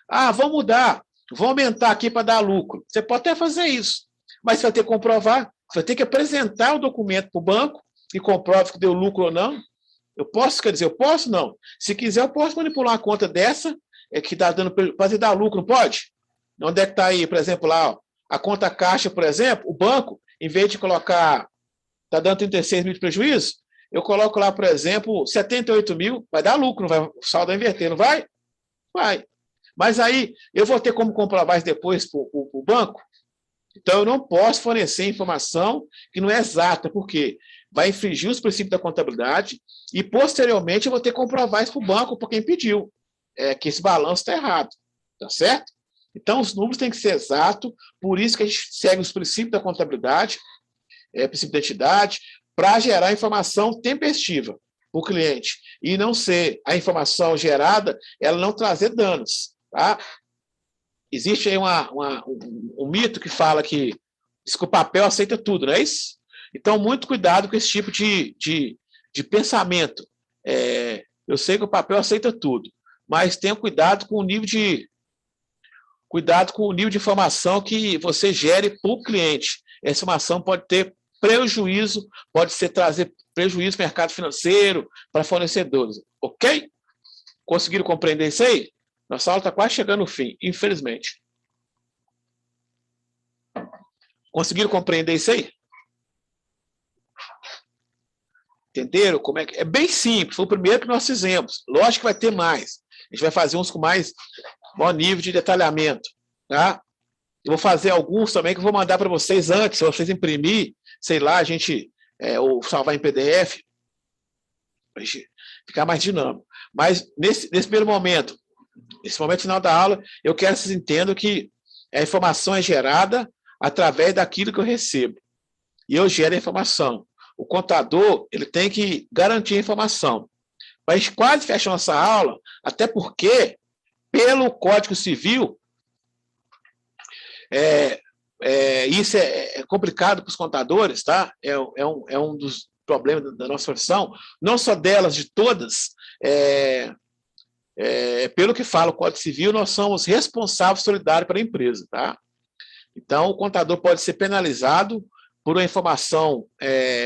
Ah, vamos mudar, vamos aumentar aqui para dar lucro. Você pode até fazer isso, mas você vai ter que comprovar, você vai ter que apresentar o documento para o banco que comprove que deu lucro ou não. Eu posso, quer dizer, eu posso não. Se quiser, eu posso manipular uma conta dessa, que está dando para dar lucro, não pode? Onde é que está aí, por exemplo, lá, a conta caixa, por exemplo, o banco, em vez de colocar, está dando 36 mil de prejuízo, eu coloco lá, por exemplo, 78 mil, vai dar lucro, vai, o saldo vai inverter, não vai? Vai. Mas aí, eu vou ter como comprovar isso depois para o banco? Então, eu não posso fornecer informação que não é exata, porque vai infringir os princípios da contabilidade e, posteriormente, eu vou ter que comprovar isso para o banco, para quem pediu, que esse balanço está errado. Tá certo? Então, os números têm que ser exatos, por isso que a gente segue os princípios da contabilidade, princípio da entidade, para gerar informação tempestiva para o cliente e não ser a informação gerada, ela não trazer danos. Tá? Existe aí um mito que fala que o papel aceita tudo, não é isso? Então, muito cuidado com esse tipo de pensamento. Eu sei que o papel aceita tudo, mas tenha cuidado com o nível de informação que você gere para o cliente. Essa informação pode ter prejuízo, trazer prejuízo para o mercado financeiro, para fornecedores. Ok? Conseguiram compreender isso aí? Nossa aula está quase chegando no fim, infelizmente. Conseguiram compreender isso aí? Entenderam? Como é bem simples, foi o primeiro que nós fizemos. Lógico que vai ter mais. A gente vai fazer uns com mais maior nível de detalhamento, tá? Eu vou fazer alguns também que eu vou mandar para vocês antes, se vocês imprimir, sei lá, a gente, ou salvar em PDF, para ficar mais dinâmico. Mas, nesse primeiro momento, nesse momento final da aula, eu quero que vocês entendam que a informação é gerada através daquilo que eu recebo. E eu gero a informação. O contador, ele tem que garantir a informação. A gente quase fecha a nossa aula, até porque, pelo Código Civil, isso é complicado para os contadores, tá? É um dos problemas da nossa profissão, não só delas, de todas. Pelo que fala o Código Civil, nós somos responsáveis solidários pela empresa, tá? Então, o contador pode ser penalizado por uma informação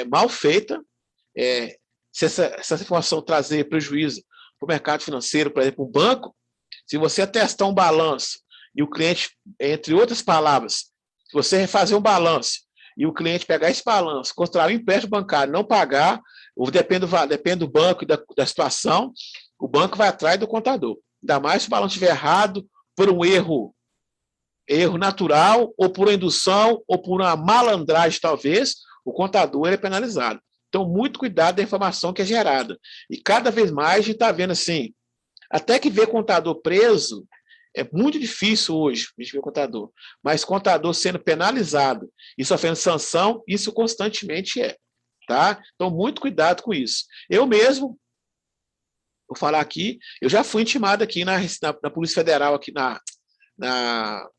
mal feita, se essa informação trazer prejuízo para o mercado financeiro, por exemplo, um banco. Se você atestar um balanço e o cliente, entre outras palavras, se você refazer um balanço e o cliente pegar esse balanço, contrair um empréstimo bancário, não pagar, depende do banco e da situação, o banco vai atrás do contador. Ainda mais se o balanço estiver errado por um erro natural, ou por uma indução, ou por uma malandragem, talvez, o contador é penalizado. Então, muito cuidado da informação que é gerada. E cada vez mais a gente está vendo assim, até que ver contador preso é muito difícil hoje, a gente ver contador, mas contador sendo penalizado e sofrendo sanção, isso constantemente é. Tá? Então, muito cuidado com isso. Eu mesmo, vou falar aqui, eu já fui intimado aqui na Polícia Federal, aqui na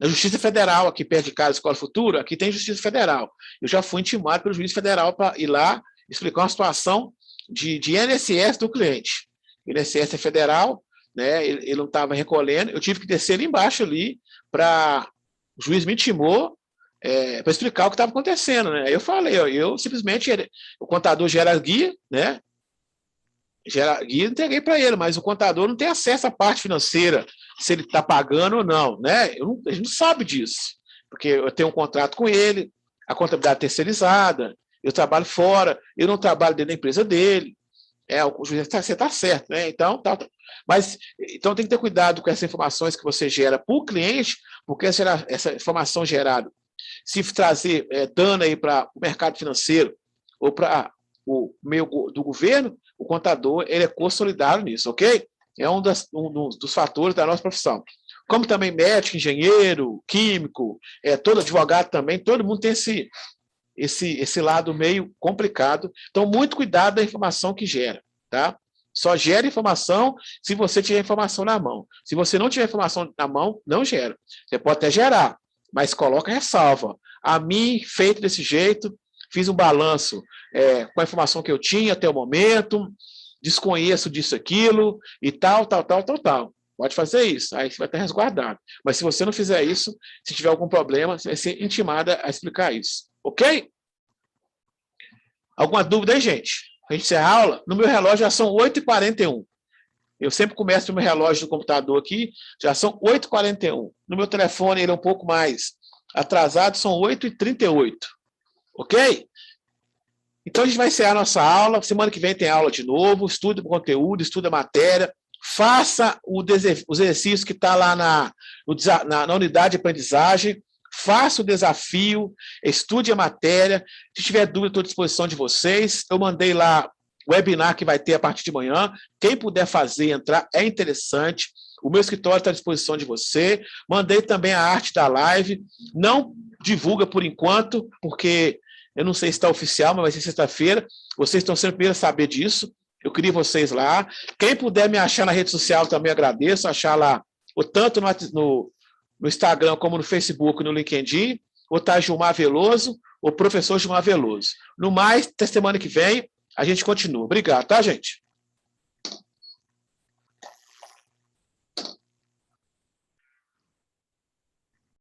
Justiça Federal, aqui perto de casa, Escola Futura, aqui tem Justiça Federal. Eu já fui intimado pelo juiz federal para ir lá explicar uma situação de INSS do cliente. O INSS é federal, né, ele não estava recolhendo, eu tive que descer ali embaixo ali, o juiz me intimou para explicar o que estava acontecendo. Né? Aí eu falei, eu simplesmente, o contador gera guia, né? Gera guia, entreguei para ele, mas o contador não tem acesso à parte financeira, se ele está pagando ou não, né? A gente não sabe disso, porque eu tenho um contrato com ele, a contabilidade terceirizada, eu trabalho fora, eu não trabalho dentro da empresa dele, o juiz, você está certo, né? Então, então tem que ter cuidado com essas informações que você gera para o cliente, porque essa informação gerada, se trazer dano aí para o mercado financeiro ou para o meio do governo, o contador ele é co-solidário nisso, ok? É um dos fatores da nossa profissão. Como também médico, engenheiro, químico, todo advogado também, todo mundo tem esse lado meio complicado. Então, muito cuidado da informação que gera, tá? Só gera informação se você tiver informação na mão. Se você não tiver informação na mão, não gera. Você pode até gerar, mas coloca ressalva. A mim, feito desse jeito, fiz um balanço com a informação que eu tinha até o momento, desconheço disso, aquilo, e tal. Pode fazer isso, aí você vai estar resguardado. Mas se você não fizer isso, se tiver algum problema, você vai ser intimada a explicar isso. Ok? Alguma dúvida aí, gente? A gente encerra a aula? No meu relógio já são 8h41. Eu sempre começo no meu relógio do computador aqui, já são 8h41. No meu telefone ele é um pouco mais atrasado, são 8h38. Ok? Então, a gente vai encerrar a nossa aula. Semana que vem tem aula de novo. Estuda o conteúdo, estuda a matéria. Faça os exercícios que está lá na unidade de aprendizagem. Faça o desafio. Estude a matéria. Se tiver dúvida, estou à disposição de vocês. Eu mandei lá o webinar que vai ter a partir de manhã. Quem puder fazer, entrar, é interessante. O meu escritório está à disposição de você. Mandei também a arte da live. Não divulga por enquanto, porque eu não sei se está oficial, mas vai ser sexta-feira. Vocês estão sendo primeiros a saber disso. Eu queria vocês lá. Quem puder me achar na rede social também agradeço. Achar lá, tanto no Instagram como no Facebook, no LinkedIn, ou tá Gilmar Veloso, ou professor Gilmar Veloso. No mais, até semana que vem, a gente continua. Obrigado, tá, gente?